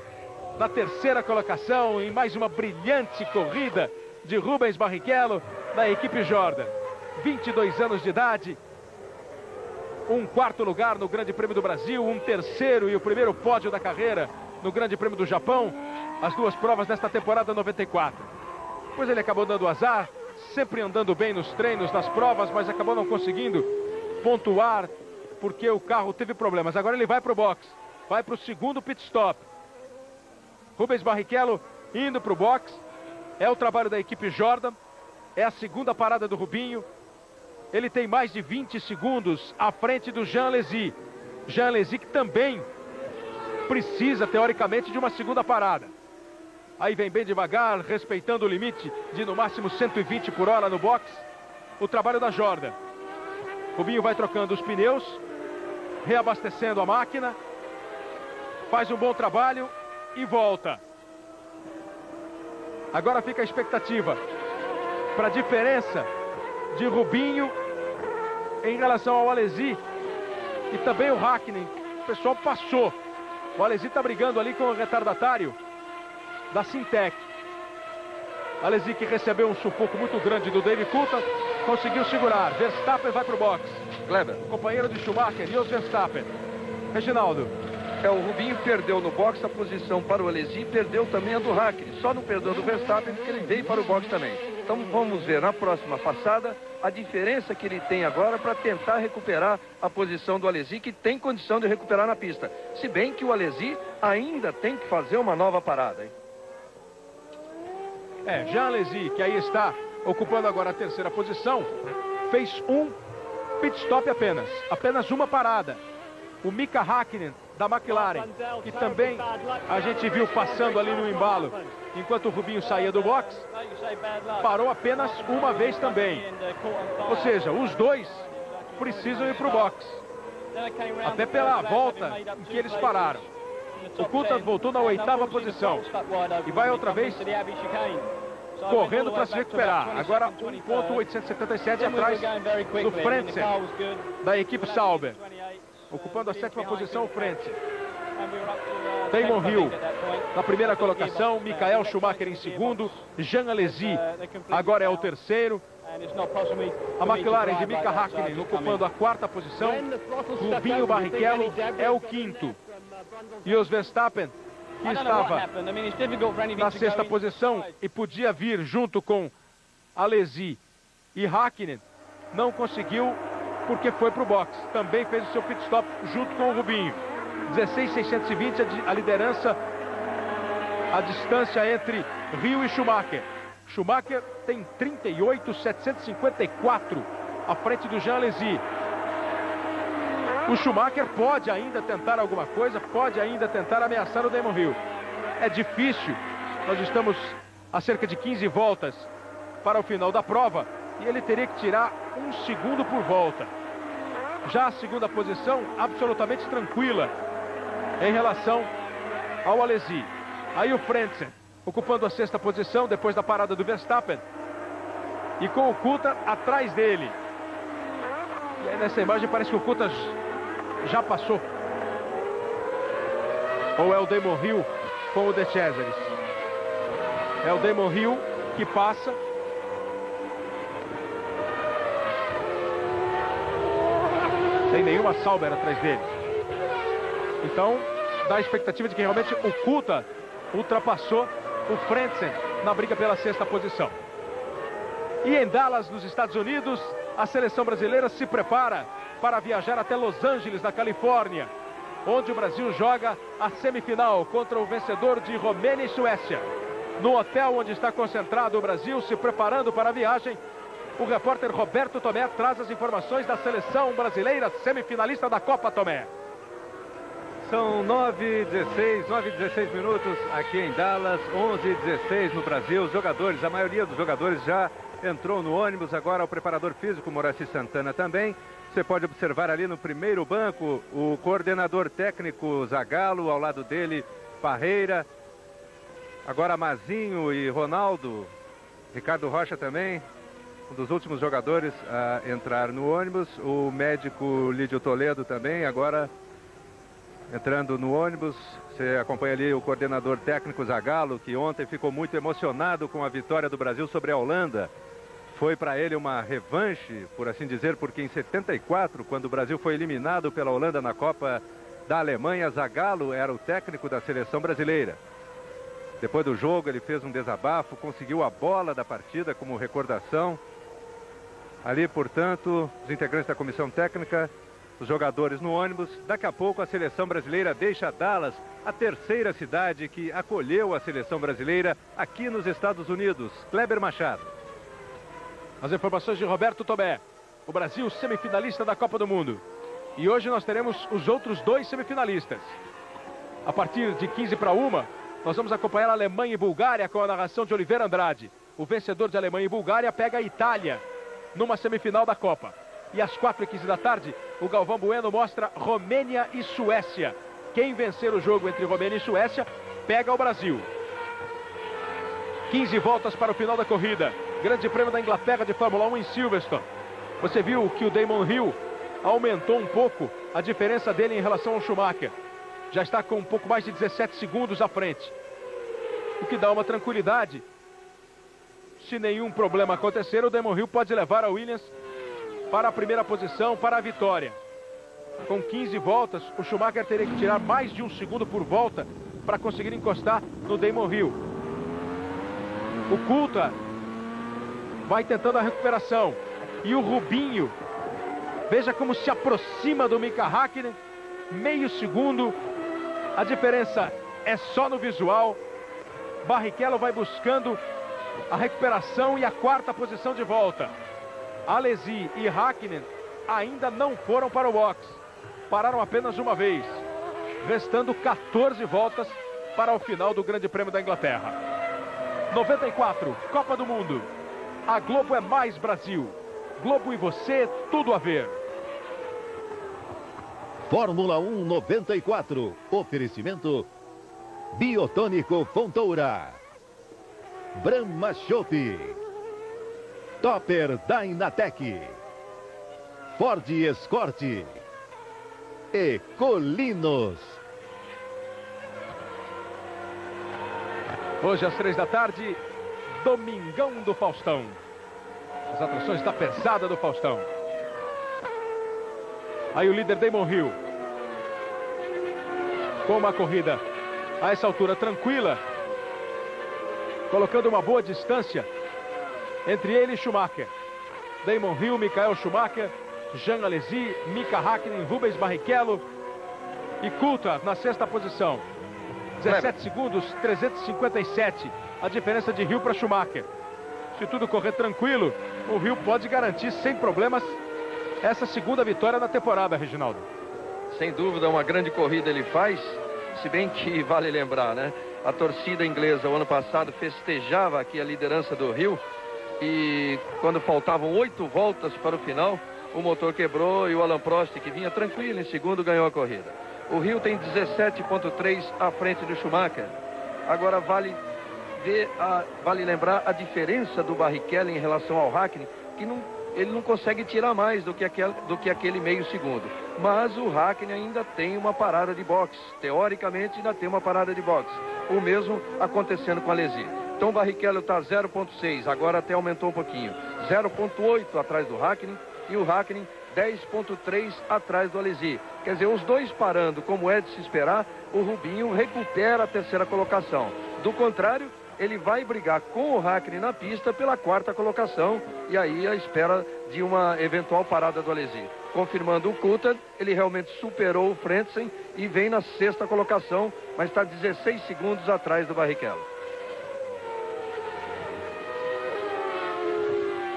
na terceira colocação, em mais uma brilhante corrida de Rubens Barrichello da equipe Jordan. 22 anos de idade. Um quarto lugar no Grande Prêmio do Brasil, um terceiro e o primeiro pódio da carreira no Grande Prêmio do Japão. As duas provas desta temporada 94. Pois ele acabou dando azar, sempre andando bem nos treinos, nas provas, mas acabou não conseguindo pontuar porque o carro teve problemas. Agora ele vai para o box, vai para o segundo pit stop. Rubens Barrichello indo para o box. É o trabalho da equipe Jordan, é a segunda parada do Rubinho. Ele tem mais de 20 segundos à frente do Jean Alesi. Jean Alesi que também precisa, teoricamente, de uma segunda parada. Aí vem bem devagar, respeitando o limite de no máximo 120 por hora no box. O trabalho da Jordan. Rubinho vai trocando os pneus, reabastecendo a máquina. Faz um bom trabalho e volta. Agora fica a expectativa para a diferença de Rubinho em relação ao Alesi e também o Hakkinen. O pessoal passou. O Alesi está brigando ali com o retardatário da Sintec. Alesi, que recebeu um sufoco muito grande do David Coulthard, conseguiu segurar. Verstappen vai para o box. Kleber, companheiro de Schumacher, Jos Verstappen. Reginaldo. O Rubinho perdeu no box a posição para o Alesi, perdeu também a do Hakkinen. Só não perdeu do Verstappen porque ele veio para o box também. Então vamos ver na próxima passada a diferença que ele tem agora para tentar recuperar a posição do Alesi, que tem condição de recuperar na pista. Se bem que o Alesi ainda tem que fazer uma nova parada, hein? Jean Alesi, que aí está ocupando agora a terceira posição, fez um pit stop apenas uma parada. O Mika Hakkinen da McLaren, que também a gente viu passando ali no embalo enquanto o Rubinho saía do box, parou apenas uma vez também. Ou seja, os dois precisam ir para o box, até pela volta em que eles pararam. O Coulthard voltou na 8ª posição e vai outra vez correndo para se recuperar. Agora 1.877 atrás do Frentzen da equipe Sauber. Ocupando a 7ª posição, o Frentzen. Damon Hill na primeira colocação, Michael Schumacher em segundo, Jean Alesi agora é o terceiro. A McLaren de Mika Hakkinen ocupando a 4ª posição. Rubinho Barrichello é o quinto. E os Verstappen, que estava na 6ª posição e podia vir junto com Alesi e Hakkinen, não conseguiu porque foi para o box. Também fez o seu pit stop junto com o Rubinho. 16.620 a liderança, a distância entre Rio e Schumacher. Schumacher tem 38.754 à frente do Jean Alesi. O Schumacher pode ainda tentar alguma coisa, pode ainda tentar ameaçar o Damon Hill. É difícil, nós estamos a cerca de 15 voltas para o final da prova e ele teria que tirar 1 segundo por volta. Já a segunda posição, absolutamente tranquila em relação ao Alesi. Aí o Frentzen ocupando a 6ª posição depois da parada do Verstappen e com o Coulthard atrás dele. E aí nessa imagem parece que o Coulthard já passou. Ou é o Damon Hill com o De Cesaris? É o Damon Hill que passa. Sem nenhuma Sauber atrás dele. Então, dá a expectativa de que realmente o Coulthard ultrapassou o Frentzen na briga pela 6ª posição. E em Dallas, nos Estados Unidos, a seleção brasileira se prepara para viajar até Los Angeles, na Califórnia, onde o Brasil joga a semifinal contra o vencedor de Romênia e Suécia. No hotel onde está concentrado o Brasil, se preparando para a viagem, o repórter Roberto Tomé traz as informações da seleção brasileira semifinalista da Copa, Tomé. São 9h16 minutos aqui em Dallas, 11h16 no Brasil. Os jogadores, a maioria dos jogadores já entrou no ônibus. Agora o preparador físico, Moraci Santana, também. Você pode observar ali no primeiro banco o coordenador técnico Zagallo, ao lado dele Parreira. Agora Mazinho e Ronaldo, Ricardo Rocha também, um dos últimos jogadores a entrar no ônibus. O médico Lídio Toledo também, agora entrando no ônibus. Você acompanha ali o coordenador técnico Zagallo, que ontem ficou muito emocionado com a vitória do Brasil sobre a Holanda. Foi para ele uma revanche, por assim dizer, porque em 74, quando o Brasil foi eliminado pela Holanda na Copa da Alemanha, Zagallo era o técnico da seleção brasileira. Depois do jogo ele fez um desabafo, conseguiu a bola da partida como recordação. Ali, portanto, os integrantes da comissão técnica, os jogadores no ônibus. Daqui a pouco a seleção brasileira deixa Dallas, a 3ª cidade que acolheu a seleção brasileira aqui nos Estados Unidos. Kleber Machado. As informações de Roberto Tomé. O Brasil semifinalista da Copa do Mundo. E hoje nós teremos os outros 2 semifinalistas. A partir de 15 para 1, nós vamos acompanhar a Alemanha e Bulgária com a narração de Oliveira Andrade. O vencedor de Alemanha e Bulgária pega a Itália numa semifinal da Copa. E às 4h15 da tarde, o Galvão Bueno mostra Romênia e Suécia. Quem vencer o jogo entre Romênia e Suécia, pega o Brasil. 15 voltas para o final da corrida. Grande Prêmio da Inglaterra de Fórmula 1 em Silverstone. Você viu que o Damon Hill aumentou um pouco a diferença dele em relação ao Schumacher. Já está com um pouco mais de 17 segundos à frente. O que dá uma tranquilidade. Se nenhum problema acontecer, o Damon Hill pode levar a Williams para a primeira posição, para a vitória. Com 15 voltas, o Schumacher teria que tirar mais de 1 segundo por volta para conseguir encostar no Damon Hill. O Coulthard vai tentando a recuperação. E o Rubinho, veja como se aproxima do Mika Häkkinen, meio segundo. A diferença é só no visual. Barrichello vai buscando a recuperação e a 4ª posição de volta. Alesi e Häkkinen ainda não foram para o box. Pararam apenas uma vez. Restando 14 voltas para o final do Grande Prêmio da Inglaterra. 94, Copa do Mundo. A Globo é mais Brasil. Globo e você, tudo a ver. Fórmula 1 94. Oferecimento Biotônico Fontoura, Brahma Chopp, Topper Dynatec, Ford Escort e Colinos. Hoje às 3 da tarde, Domingão do Faustão. As atrações da pesada do Faustão. Aí o líder Damon Hill. Com uma corrida a essa altura tranquila. Colocando uma boa distância entre ele e Schumacher. Damon Hill, Michael Schumacher, Jean Alesi, Mika Häkkinen, Rubens Barrichello e Coulthard na 6ª posição. 17 segundos, 357 a diferença de Hill para Schumacher. Se tudo correr tranquilo, o Hill pode garantir sem problemas essa segunda vitória na temporada, Reginaldo. Sem dúvida, uma grande corrida ele faz, se bem que vale lembrar, né? A torcida inglesa, o ano passado, festejava aqui a liderança do Hill e quando faltavam 8 voltas para o final, o motor quebrou e o Alain Prost, que vinha tranquilo em segundo, ganhou a corrida. O Hill tem 17,3 à frente do Schumacher. Agora vale lembrar a diferença do Barrichello em relação ao Hakkinen, que ele não consegue tirar mais do que aquele meio segundo. Mas o Hakkinen ainda tem uma parada de boxe. Teoricamente ainda tem uma parada de boxe. O mesmo acontecendo com a Alesi. Então o Barrichello está 0,6, agora até aumentou um pouquinho. 0,8 atrás do Hakkinen e o Hakkinen 10,3 atrás do Alesi. Quer dizer, os dois parando, como é de se esperar, o Rubinho recupera a terceira colocação. Do contrário, ele vai brigar com o Hakkinen na pista pela 4ª colocação e aí a espera de uma eventual parada do Alesi. Confirmando o Coulthard, ele realmente superou o Frentzen e vem na 6ª colocação, mas está 16 segundos atrás do Barrichello.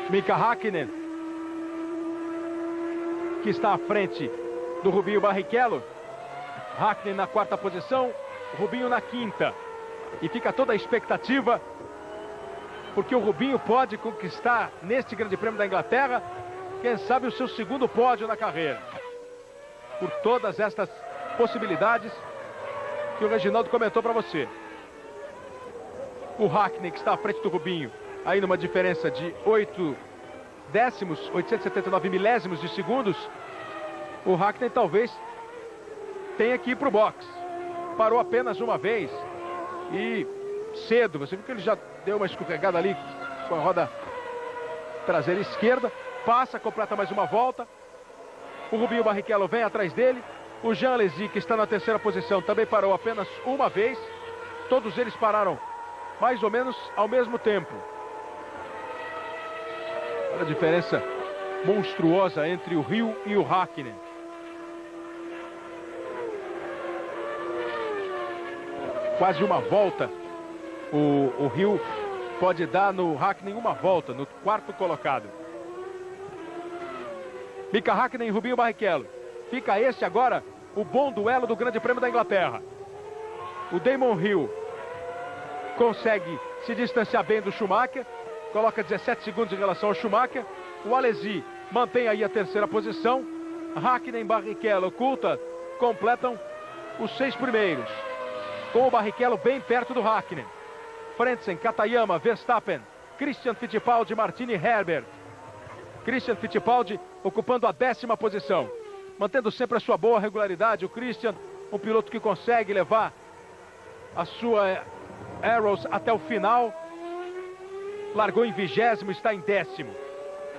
Mika Hakkinen, que está à frente do Rubinho Barrichello. Hakkinen na 4ª posição, Rubinho na 5ª. E fica toda a expectativa, porque o Rubinho pode conquistar neste Grande Prêmio da Inglaterra, quem sabe o seu 2º pódio na carreira. Por todas estas possibilidades que o Reginaldo comentou para você. O Hakkinen, que está à frente do Rubinho, aí numa diferença de 8 décimos, 879 milésimos de segundos, o Hakkinen talvez tenha que ir para o box. Parou apenas uma vez e cedo, você viu que ele já deu uma escorregada ali com a roda traseira esquerda, passa, completa mais uma volta. O Rubinho Barrichello vem atrás dele. O Jean Alesi, que está na 3ª posição, também parou apenas uma vez. Todos eles pararam mais ou menos ao mesmo tempo. Olha a diferença monstruosa entre o Hill e o Hakkinen. Quase uma volta. O Hill pode dar no Hakkinen uma volta, no 4º colocado. Mika Hakkinen e Rubinho Barrichello. Fica este agora o bom duelo do Grande Prêmio da Inglaterra. O Damon Hill consegue se distanciar bem do Schumacher, coloca 17 segundos em relação ao Schumacher. O Alesi mantém aí a 3ª posição. Hakkinen, Barrichello, Coulthard completam os 6 primeiros, com o Barrichello bem perto do Hakkinen. Frentzen, Katayama, Verstappen, Christian Fittipaldi, Martini, Herbert. Christian Fittipaldi ocupando a 10ª posição, mantendo sempre a sua boa regularidade. O Christian, um piloto que consegue levar a sua Arrows até o final. Largou em 20º, está em 10º.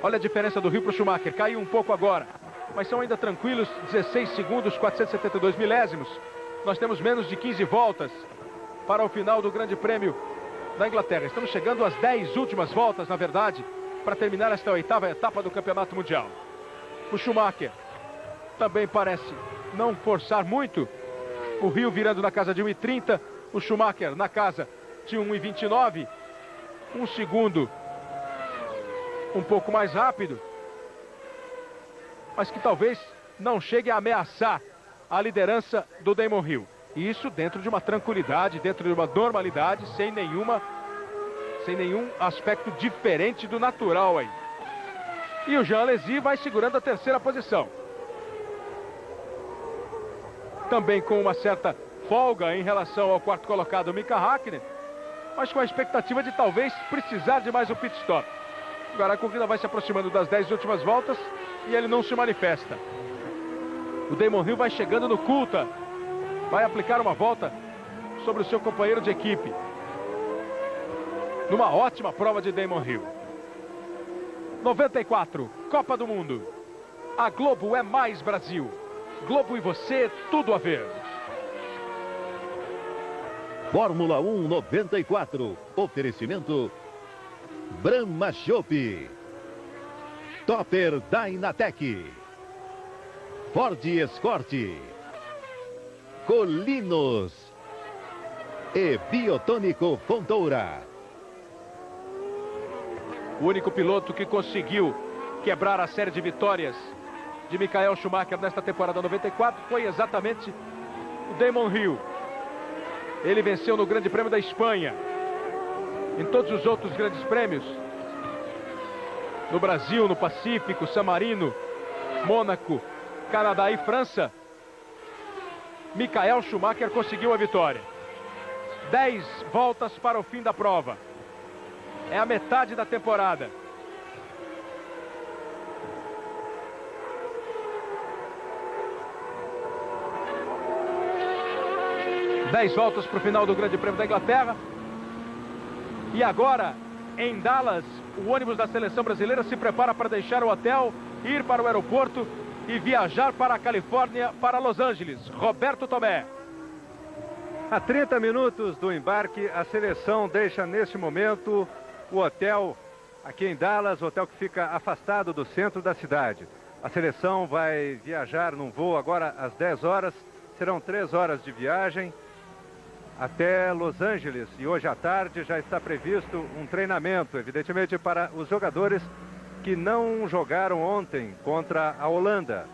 Olha a diferença do Hill para o Schumacher, caiu um pouco agora, mas são ainda tranquilos, 16 segundos, 472 milésimos. Nós temos menos de 15 voltas para o final do Grande Prêmio da Inglaterra. Estamos chegando às 10 últimas voltas, na verdade, para terminar esta 8ª etapa do Campeonato Mundial. O Schumacher também parece não forçar muito. O Hill virando na casa de 1,30. O Schumacher na casa de 1,29. Um segundo um pouco mais rápido, mas que talvez não chegue a ameaçar a liderança do Damon Hill. E isso dentro de uma tranquilidade, dentro de uma normalidade, sem nenhum aspecto diferente do natural aí. E o Jean Alesi vai segurando a 3ª posição. Também com uma certa folga em relação ao 4º colocado, Mika Hakkinen, mas com a expectativa de talvez precisar de mais um pit stop. Agora a corrida vai se aproximando das 10 últimas voltas e ele não se manifesta. O Damon Hill vai chegando no Coulthard, vai aplicar uma volta sobre o seu companheiro de equipe. Numa ótima prova de Damon Hill. 94, Copa do Mundo. A Globo é mais Brasil. Globo e você, tudo a ver. Fórmula 1 94. Oferecimento Brahma Chopp, Topper Dynatec, Ford Escort, Colinos e Biotônico Fontoura. O único piloto que conseguiu quebrar a série de vitórias de Michael Schumacher nesta temporada 94 foi exatamente o Damon Hill. Ele venceu no Grande Prêmio da Espanha. Em todos os outros grandes prêmios, no Brasil, no Pacífico, San Marino, Mônaco, Canadá e França, Michael Schumacher conseguiu a vitória. 10 voltas para o fim da prova. É a metade da temporada. Dez voltas para o final do Grande Prêmio da Inglaterra. E agora, em Dallas, o ônibus da seleção brasileira se prepara para deixar o hotel, ir para o aeroporto e viajar para a Califórnia, para Los Angeles. Roberto Tomé. A 30 minutos do embarque, a seleção deixa neste momento o hotel aqui em Dallas, o hotel que fica afastado do centro da cidade. A seleção vai viajar num voo agora às 10 horas, serão 3 horas de viagem até Los Angeles. E hoje à tarde já está previsto um treinamento, evidentemente para os jogadores que não jogaram ontem contra a Holanda.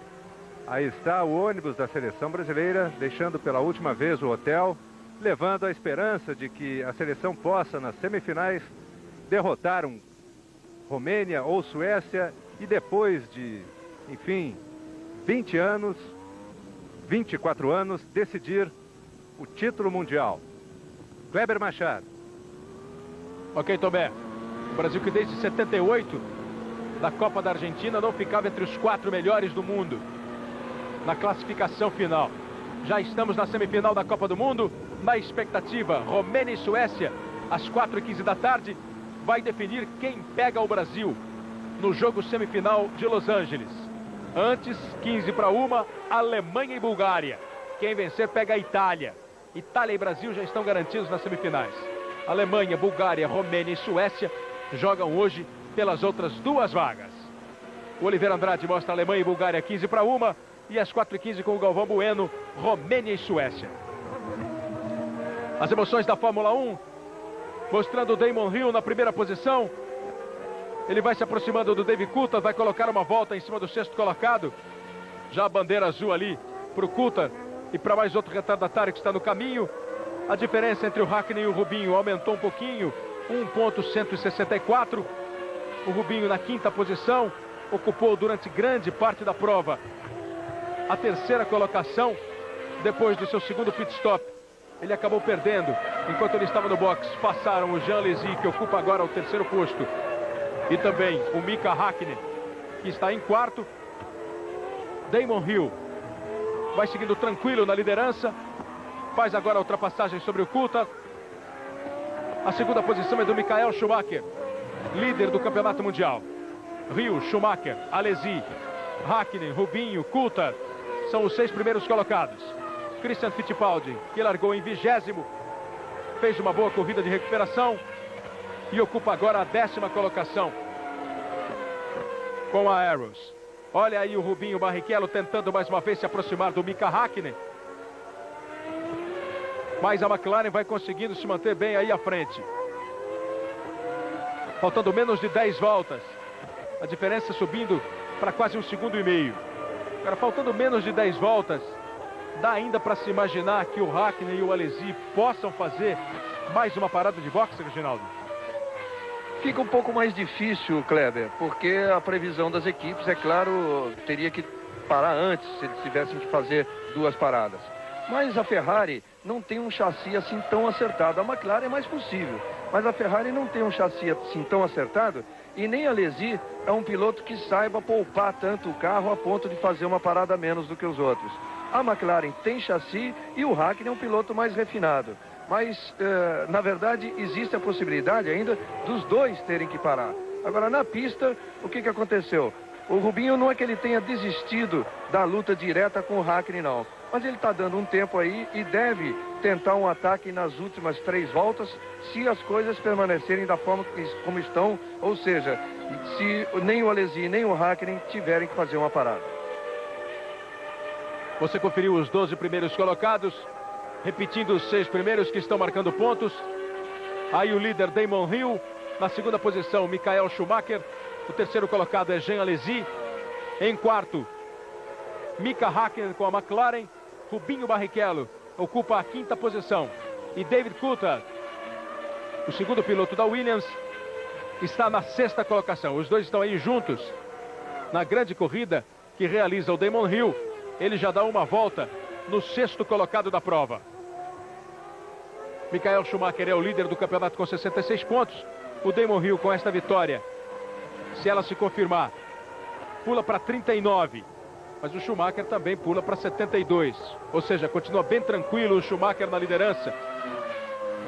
Aí está o ônibus da seleção brasileira, deixando pela última vez o hotel, levando a esperança de que a seleção possa, nas semifinais, derrotar um Romênia ou Suécia e depois de, enfim, 20 anos, 24 anos, decidir o título mundial. Kleber Machado. Ok, Tomé. O Brasil que desde 78, da Copa da Argentina, não ficava entre os 4 melhores do mundo na classificação final. Já estamos na semifinal da Copa do Mundo, na expectativa. Romênia e Suécia, às 4h15 da tarde, vai definir quem pega o Brasil no jogo semifinal de Los Angeles. Antes, 15-1, Alemanha e Bulgária. Quem vencer pega a Itália. Itália e Brasil já estão garantidos nas semifinais. Alemanha, Bulgária, Romênia e Suécia jogam hoje pelas outras 2 vagas. O Oliveira Andrade mostra Alemanha e Bulgária 15-1 e às 4h15 com o Galvão Bueno, Romênia e Suécia. As emoções da Fórmula 1, mostrando o Damon Hill na primeira posição. Ele vai se aproximando do David Coulthard, vai colocar uma volta em cima do 6º colocado. Já a bandeira azul ali para o Coulthard e para mais outro retardatário que está no caminho. A diferença entre o Hakkinen e o Rubinho aumentou um pouquinho, 1,164. O Rubinho na 5ª posição, ocupou durante grande parte da prova a 3ª colocação. Depois do seu 2º pit stop, ele acabou perdendo. Enquanto ele estava no box, passaram o Jean Alesi, que ocupa agora o 3º posto, e também o Mika Hakkinen, que está em 4º. Damon Hill vai seguindo tranquilo na liderança, faz agora a ultrapassagem sobre o Coulthard. A 2ª posição é do Michael Schumacher, líder do campeonato mundial. Hill, Schumacher, Alesi, Hakkinen, Rubinho, Coulthard são os 6 primeiros colocados. Christian Fittipaldi, que largou em 20º, fez uma boa corrida de recuperação e ocupa agora a 10ª colocação com a Arrows. Olha aí o Rubinho Barrichello tentando mais uma vez se aproximar do Mika Hakkinen. Mas a McLaren vai conseguindo se manter bem aí à frente. Faltando menos de 10 voltas. A diferença subindo para quase 1,5 segundos. Agora, faltando menos de 10 voltas, dá ainda para se imaginar que o Hakkinen e o Alesi possam fazer mais uma parada de boxe, Reginaldo? Fica um pouco mais difícil, Kleber, porque a previsão das equipes, é claro, teria que parar antes, se eles tivessem que fazer 2 paradas. Mas a Ferrari não tem um chassi assim tão acertado. A McLaren é mais possível, mas a Ferrari não tem um chassi assim tão acertado, e nem a Alesi é um piloto que saiba poupar tanto o carro a ponto de fazer uma parada a menos do que os outros. A McLaren tem chassi e o Hakkinen é um piloto mais refinado. Mas, na verdade, existe a possibilidade ainda dos 2 terem que parar. Agora, na pista, o que aconteceu? O Rubinho não é que ele tenha desistido da luta direta com o Hakkinen, não. Mas ele está dando um tempo aí e deve tentar um ataque nas últimas 3 voltas, se as coisas permanecerem da forma como estão, ou seja, se nem o Alesi nem o Hakkinen tiverem que fazer uma parada. Você conferiu os 12 primeiros colocados, repetindo os 6 primeiros que estão marcando pontos. Aí o líder Damon Hill, na 2ª posição Michael Schumacher, o 3º colocado é Jean Alesi, em 4º Mika Häkkinen com a McLaren. Rubinho Barrichello ocupa a 5ª posição. E David Coulthard, o segundo piloto da Williams, está na 6ª colocação. Os dois estão aí juntos na grande corrida que realiza o Damon Hill. Ele já dá uma volta no 6º colocado da prova. Michael Schumacher é o líder do campeonato com 66 pontos. O Damon Hill, com esta vitória, se ela se confirmar, pula para 39. Mas o Schumacher também pula para 72. Ou seja, continua bem tranquilo o Schumacher na liderança.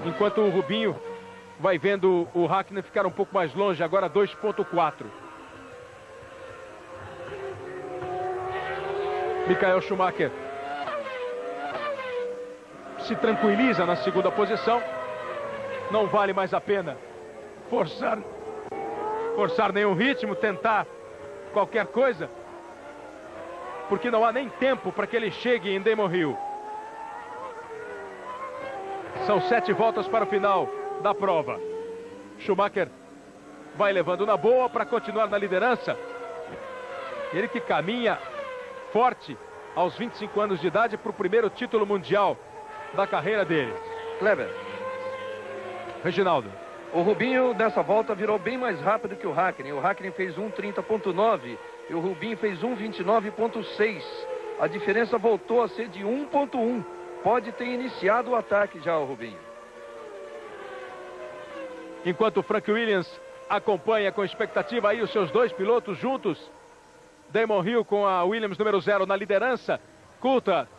Enquanto o Rubinho vai vendo o Häkkinen ficar um pouco mais longe, agora 2,4. Michael Schumacher se tranquiliza na 2ª posição. Não vale mais a pena forçar nenhum ritmo, tentar qualquer coisa, porque não há nem tempo para que ele chegue em Damon Hill. São 7 voltas para o final da prova. Schumacher vai levando na boa para continuar na liderança. Ele que caminha forte aos 25 anos de idade para o primeiro título mundial da carreira dele. Kleber. Reginaldo. O Rubinho nessa volta virou bem mais rápido que o Häkkinen. O Häkkinen fez 1,30,9 e o Rubinho fez 1,29,6. A diferença voltou a ser de 1,1. Pode ter iniciado o ataque já o Rubinho. Enquanto o Frank Williams acompanha com expectativa aí os seus dois pilotos juntos. Damon Hill com a Williams número 0 na liderança. Coulthard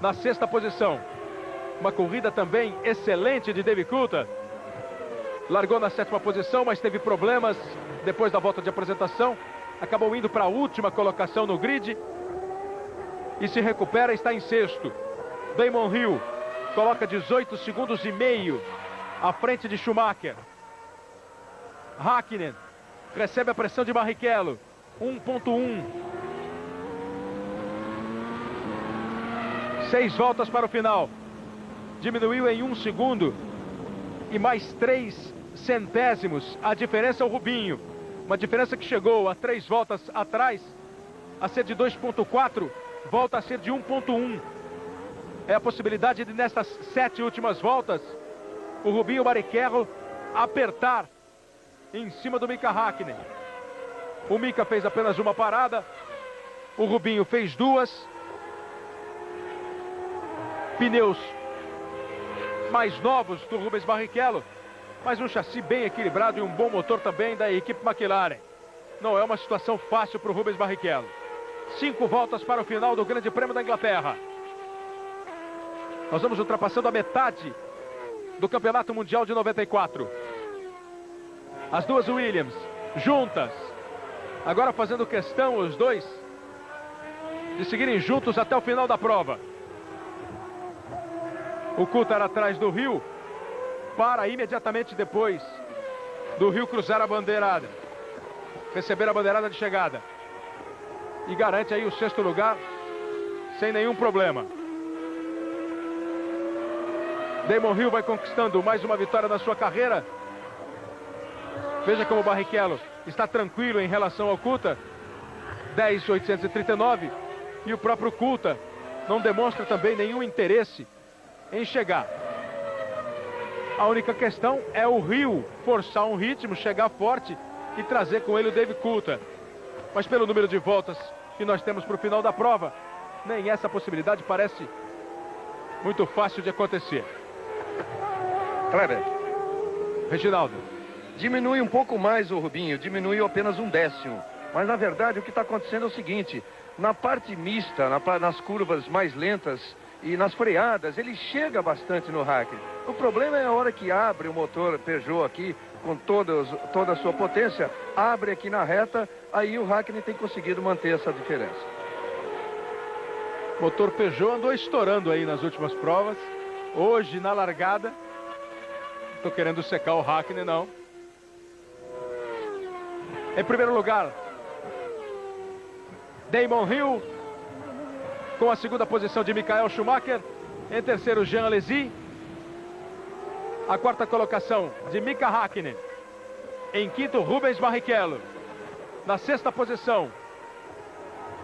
na 6ª posição. Uma corrida também excelente de David Coulthard. Largou na 7ª posição, mas teve problemas depois da volta de apresentação. Acabou indo para a última colocação no grid. E se recupera, está em 6º. Damon Hill coloca 18 segundos e meio à frente de Schumacher. Häkkinen recebe a pressão de Barrichello. 1,1. 6 voltas para o final. Diminuiu em 1 segundo. E mais 3 centésimos. A diferença é o Rubinho. Uma diferença que chegou a 3 voltas atrás a ser de 2,4. Volta a ser de 1,1. É a possibilidade de, nestas 7 últimas voltas, o Rubinho Barrichello apertar em cima do Mika Häkkinen. O Mika fez apenas uma parada. O Rubinho fez 2. Pneus mais novos do Rubens Barrichello, mas um chassi bem equilibrado e um bom motor também da equipe McLaren. Não é uma situação fácil para o Rubens Barrichello. 5 voltas para o final do Grande Prêmio da Inglaterra. Nós vamos ultrapassando a metade do Campeonato Mundial de 94. As duas Williams juntas. Agora fazendo questão os dois de seguirem juntos até o final da prova. O Coulthard atrás do Hill, para imediatamente depois do Hill cruzar a bandeirada, receber a bandeirada de chegada, e garante aí o 6º lugar sem nenhum problema. Damon Hill vai conquistando mais uma vitória na sua carreira. Veja como o Barrichello está tranquilo em relação ao Coulthard. 10.839. E o próprio Coulthard não demonstra também nenhum interesse em chegar. A única questão é o Hill forçar um ritmo, chegar forte e trazer com ele o David Coulthard. Mas pelo número de voltas que nós temos para o final da prova, nem essa possibilidade parece muito fácil de acontecer. Kleber. Reginaldo. Diminui um pouco mais o Rubinho, diminuiu apenas 1/10. Mas na verdade o que está acontecendo é o seguinte: na parte mista, nas curvas mais lentas e nas freadas, ele chega bastante no Häkkinen. O problema é a hora que abre o motor Peugeot aqui, com toda a sua potência, abre aqui na reta, aí o Häkkinen tem conseguido manter essa diferença. Motor Peugeot andou estourando aí nas últimas provas. Hoje, na largada, estou querendo secar o Häkkinen, não. Em primeiro lugar, Damon Hill, com a 2ª posição de Michael Schumacher. Em terceiro, Jean Alesi. A 4ª colocação de Mika Häkkinen. Em quinto, Rubens Barrichello. Na 6ª posição,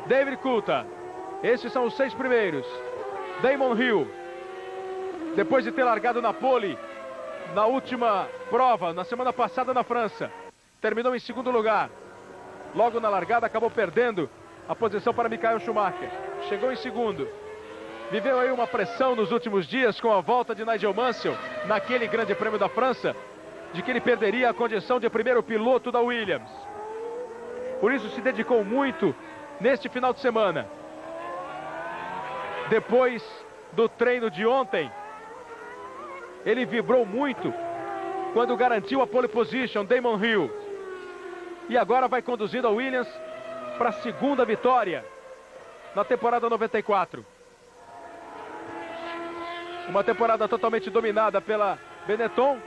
David Coulthard. Esses são os 6 primeiros. Damon Hill, depois de ter largado na pole na última prova, na semana passada na França, terminou em segundo lugar. Logo na largada acabou perdendo a posição para Michael Schumacher. Chegou em segundo. Viveu aí uma pressão nos últimos dias com a volta de Nigel Mansell naquele grande prêmio da França, de que ele perderia a condição de primeiro piloto da Williams. Por isso se dedicou muito neste final de semana. Depois do treino de ontem, ele vibrou muito quando garantiu a pole position, Damon Hill. E agora vai conduzindo a Williams para a segunda vitória na temporada 94. Uma temporada totalmente dominada pela Benetton.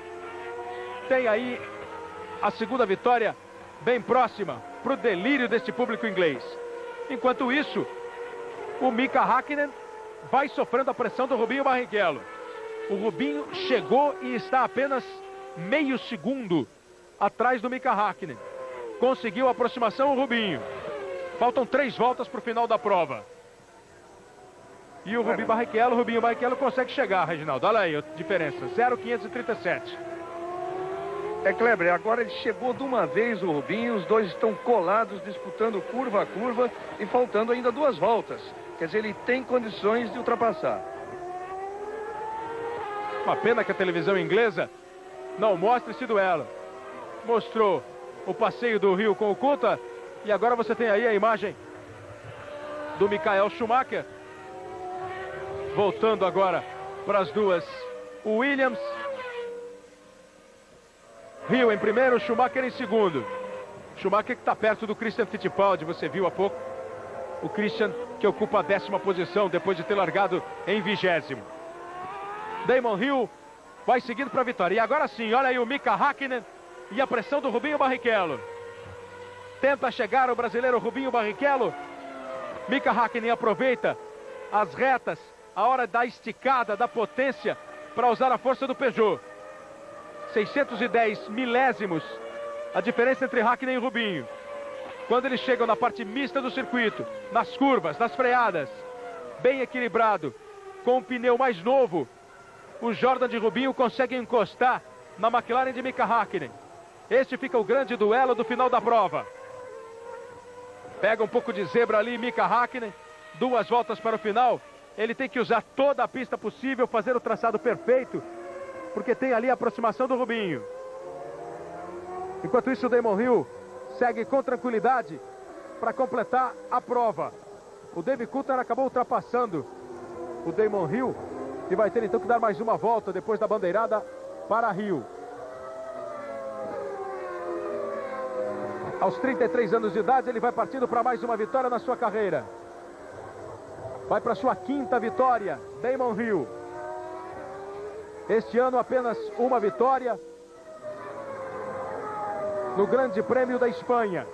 Tem aí a segunda vitória bem próxima para o delírio deste público inglês. Enquanto isso, o Mika Häkkinen vai sofrendo a pressão do Rubinho Barrichello. O Rubinho chegou e está apenas meio segundo atrás do Mika Häkkinen. Conseguiu a aproximação o Rubinho. Faltam 3 voltas para o final da prova. E o Rubinho Barrichello consegue chegar, Reginaldo. Olha aí a diferença, 0,537. Kleber, agora ele chegou de uma vez o Rubinho, os dois estão colados, disputando curva a curva e faltando ainda 2 voltas. Quer dizer, ele tem condições de ultrapassar. Uma pena que a televisão inglesa não mostra esse duelo. Mostrou o passeio do Rio com o Coulthard e agora você tem aí a imagem do Michael Schumacher. Voltando agora para as duas Williams. Rio em primeiro, Schumacher em segundo. Schumacher que está perto do Christian Fittipaldi, você viu há pouco. O Christian que ocupa a 10ª posição depois de ter largado em 20º. Damon Hill vai seguindo para a vitória. E agora sim, olha aí o Mika Häkkinen e a pressão do Rubinho Barrichello. Tenta chegar o brasileiro Rubinho Barrichello. Mika Häkkinen aproveita as retas, a hora da esticada, da potência, para usar a força do Peugeot. 610 milésimos a diferença entre Häkkinen e Rubinho. Quando eles chegam na parte mista do circuito, nas curvas, nas freadas, bem equilibrado, com um pneu mais novo, o Jordan de Rubinho consegue encostar na McLaren de Mika Häkkinen. Este fica o grande duelo do final da prova. Pega um pouco de zebra ali, Mika Häkkinen, 2 voltas para o final. Ele tem que usar toda a pista possível, fazer o traçado perfeito, porque tem ali a aproximação do Rubinho. Enquanto isso, o Damon Hill segue com tranquilidade para completar a prova. O David Coulthard acabou ultrapassando o Damon Hill e vai ter então que dar mais uma volta depois da bandeirada para Rio. Aos 33 anos de idade, ele vai partindo para mais uma vitória na sua carreira. Vai para sua 5ª vitória, Damon Hill. Este ano apenas uma vitória no Grande Prêmio da Espanha.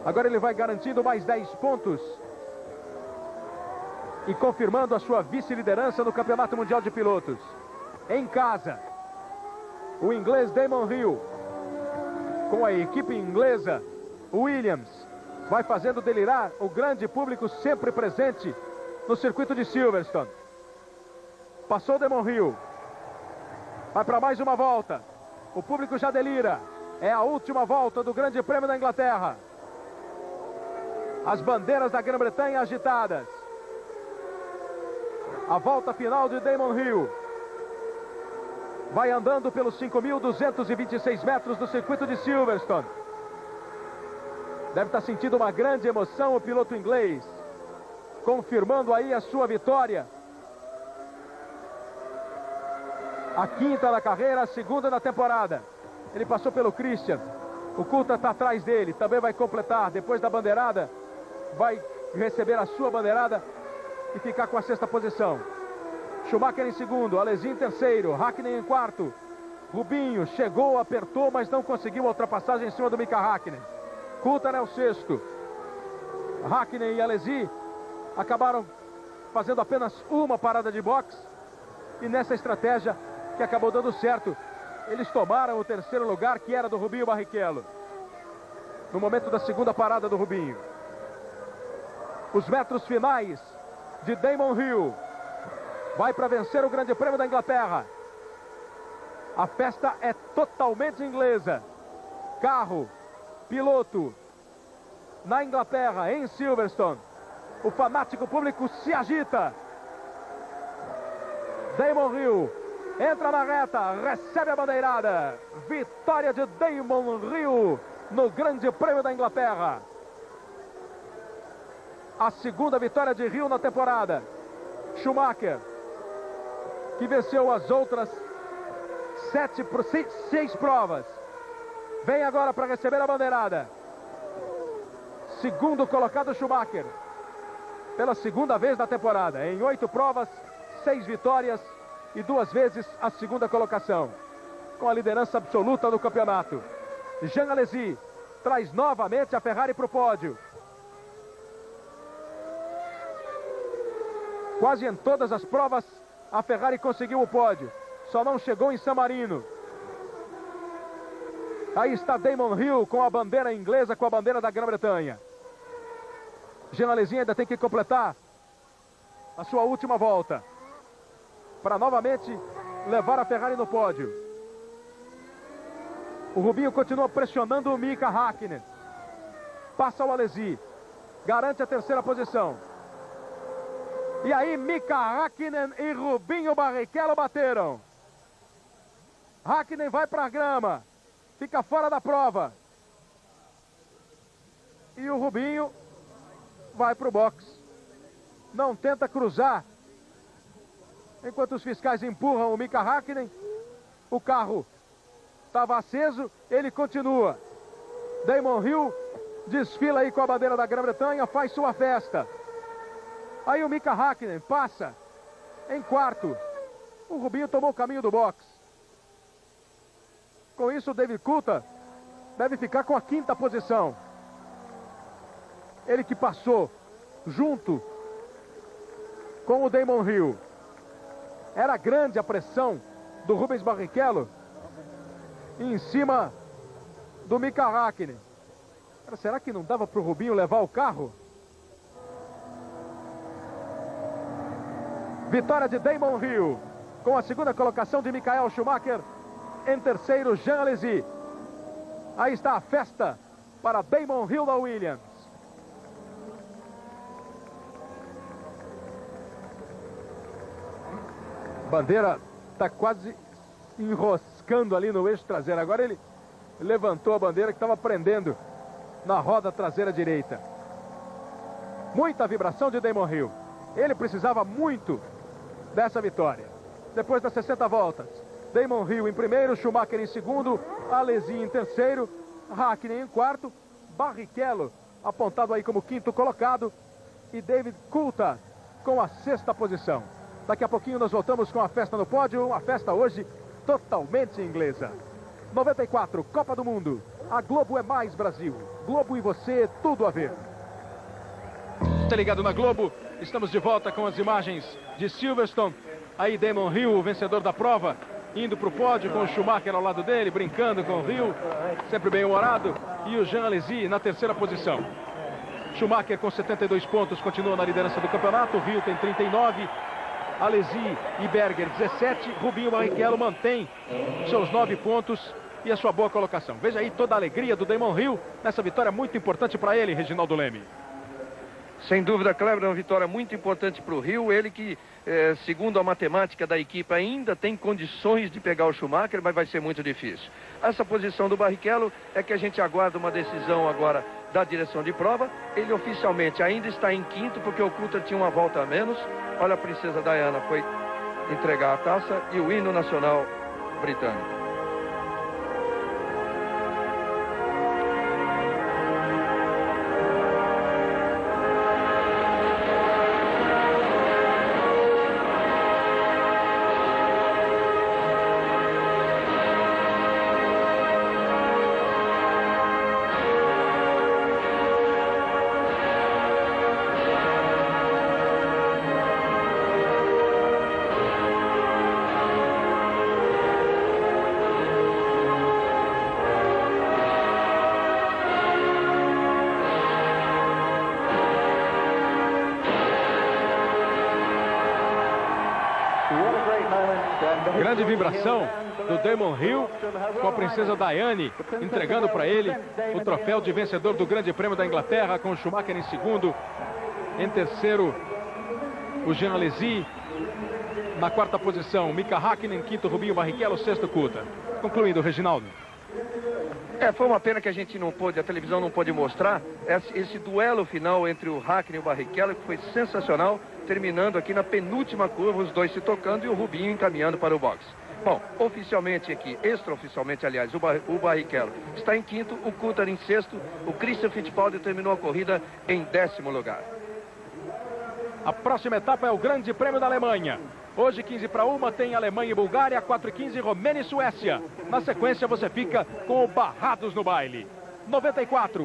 Agora ele vai garantindo mais 10 pontos e confirmando a sua vice-liderança no Campeonato Mundial de Pilotos. Em casa, o inglês Damon Hill, com a equipe inglesa Williams, vai fazendo delirar o grande público sempre presente no circuito de Silverstone. Passou Damon Hill, vai para mais uma volta. O público já delira. É a última volta do Grande Prêmio da Inglaterra. As bandeiras da Grã-Bretanha agitadas. A volta final de Damon Hill. Vai andando pelos 5.226 metros do circuito de Silverstone. Deve estar sentindo uma grande emoção o piloto inglês, confirmando aí a sua vitória. A 5ª na carreira, a 2ª na temporada. Ele passou pelo Christian. O Coulthard está atrás dele, também vai completar. Depois da bandeirada, vai receber a sua bandeirada e ficar com a 6ª posição. Schumacher em segundo, Alesi em terceiro, Häkkinen em quarto. Rubinho chegou, apertou, mas não conseguiu a ultrapassagem em cima do Mika Häkkinen. Coulthard é o 6º. Häkkinen e Alesi acabaram fazendo apenas uma parada de boxe. E nessa estratégia que acabou dando certo, eles tomaram o 3º lugar, que era do Rubinho Barrichello, no momento da 2ª parada do Rubinho. os metros finais de Damon Hill. Vai para vencer o Grande Prêmio da Inglaterra. A festa é totalmente inglesa. Carro, piloto, na Inglaterra, em Silverstone. O fanático público se agita. Damon Hill entra na reta, recebe a bandeirada. Vitória de Damon Hill no Grande Prêmio da Inglaterra. A segunda vitória de Hill na temporada. Schumacher, que venceu as outras 6 provas, vem agora para receber a bandeirada. Segundo colocado Schumacher, pela segunda vez na temporada, em 8 provas, 6 vitórias e 2 vezes a segunda colocação, com a liderança absoluta no campeonato. Jean Alesi traz novamente a Ferrari para o pódio. Quase em todas as provas a Ferrari conseguiu o pódio, só não chegou em San Marino. Aí está Damon Hill com a bandeira inglesa, com a bandeira da Grã-Bretanha. Jean Alesi ainda tem que completar a sua última volta para novamente levar a Ferrari no pódio. O Rubinho continua pressionando o Mika Häkkinen. Passa o Alesi, garante a terceira posição. E aí Mika Häkkinen e Rubinho Barrichello bateram. Häkkinen vai para a grama, fica fora da prova. E o Rubinho vai para o box. Não tenta cruzar. Enquanto os fiscais empurram o Mika Häkkinen, o carro estava aceso, ele continua. Damon Hill desfila aí com a bandeira da Grã-Bretanha, faz sua festa. Aí o Mika Häkkinen passa em quarto. O Rubinho tomou o caminho do box. Com isso, o David Coulthard deve ficar com a 5ª posição. Ele que passou junto com o Damon Hill. Era grande a pressão do Rubens Barrichello em cima do Mika Häkkinen. Será que não dava para o Rubinho levar o carro? Vitória de Damon Hill, com a segunda colocação de Michael Schumacher. Em terceiro, Jean Alesi. Aí está a festa para Damon Hill da Williams. Bandeira está quase enroscando ali no eixo traseiro. Agora ele levantou a bandeira que estava prendendo na roda traseira direita. Muita vibração de Damon Hill. Ele precisava muito dessa vitória. Depois das 60 voltas, Damon Hill em primeiro, Schumacher em segundo, Alesi em terceiro, Häkkinen em quarto, Barrichello apontado aí como 5º colocado e David Coulthard com a 6ª posição. Daqui a pouquinho nós voltamos com a festa no pódio, uma festa hoje totalmente inglesa. 94, Copa do Mundo. A Globo é mais Brasil. Globo e você, tudo a ver. Tá ligado na Globo? Estamos de volta com as imagens de Silverstone. Aí Damon Hill, o vencedor da prova, indo para o pódio com o Schumacher ao lado dele, brincando com o Hill, sempre bem-humorado. E o Jean Alesi na terceira posição. Schumacher com 72 pontos continua na liderança do campeonato. O Hill tem 39. Alesi e Berger 17. Rubinho Barrichello mantém seus 9 pontos e a sua boa colocação. Veja aí toda a alegria do Damon Hill nessa vitória muito importante para ele, Reginaldo Leme. Sem dúvida, Kleber, é uma vitória muito importante para o Hill. Ele que, segundo a matemática da equipe, ainda tem condições de pegar o Schumacher, mas vai ser muito difícil. Essa posição do Barrichello é que a gente aguarda uma decisão agora da direção de prova. Ele oficialmente ainda está em 5º, porque o Coulthard tinha uma volta a menos. Olha, a princesa Diana foi entregar a taça e o hino nacional britânico. Grande vibração do Damon Hill com a princesa Diane entregando para ele o troféu de vencedor do Grande Prêmio da Inglaterra, com Schumacher em segundo, em terceiro o Jean Alesi, na quarta posição Mika Häkkinen, em quinto Rubinho Barrichello, sexto Coulthard. Concluindo, Reginaldo. Foi uma pena que a televisão não pôde mostrar esse duelo final entre o Häkkinen e o Barrichello, que foi sensacional, terminando aqui na penúltima curva, os dois se tocando e o Rubinho encaminhando para o box. Bom, oficialmente aqui, extraoficialmente, aliás, o Barrichello está em quinto, o Coulthard em sexto, o Christian Fittipaldi terminou a corrida em 10º lugar. A próxima etapa é o Grande Prêmio da Alemanha. Hoje, 15:01, tem Alemanha e Bulgária, 4:15, Romênia e Suécia. Na sequência, você fica com o Barrados no Baile. 94.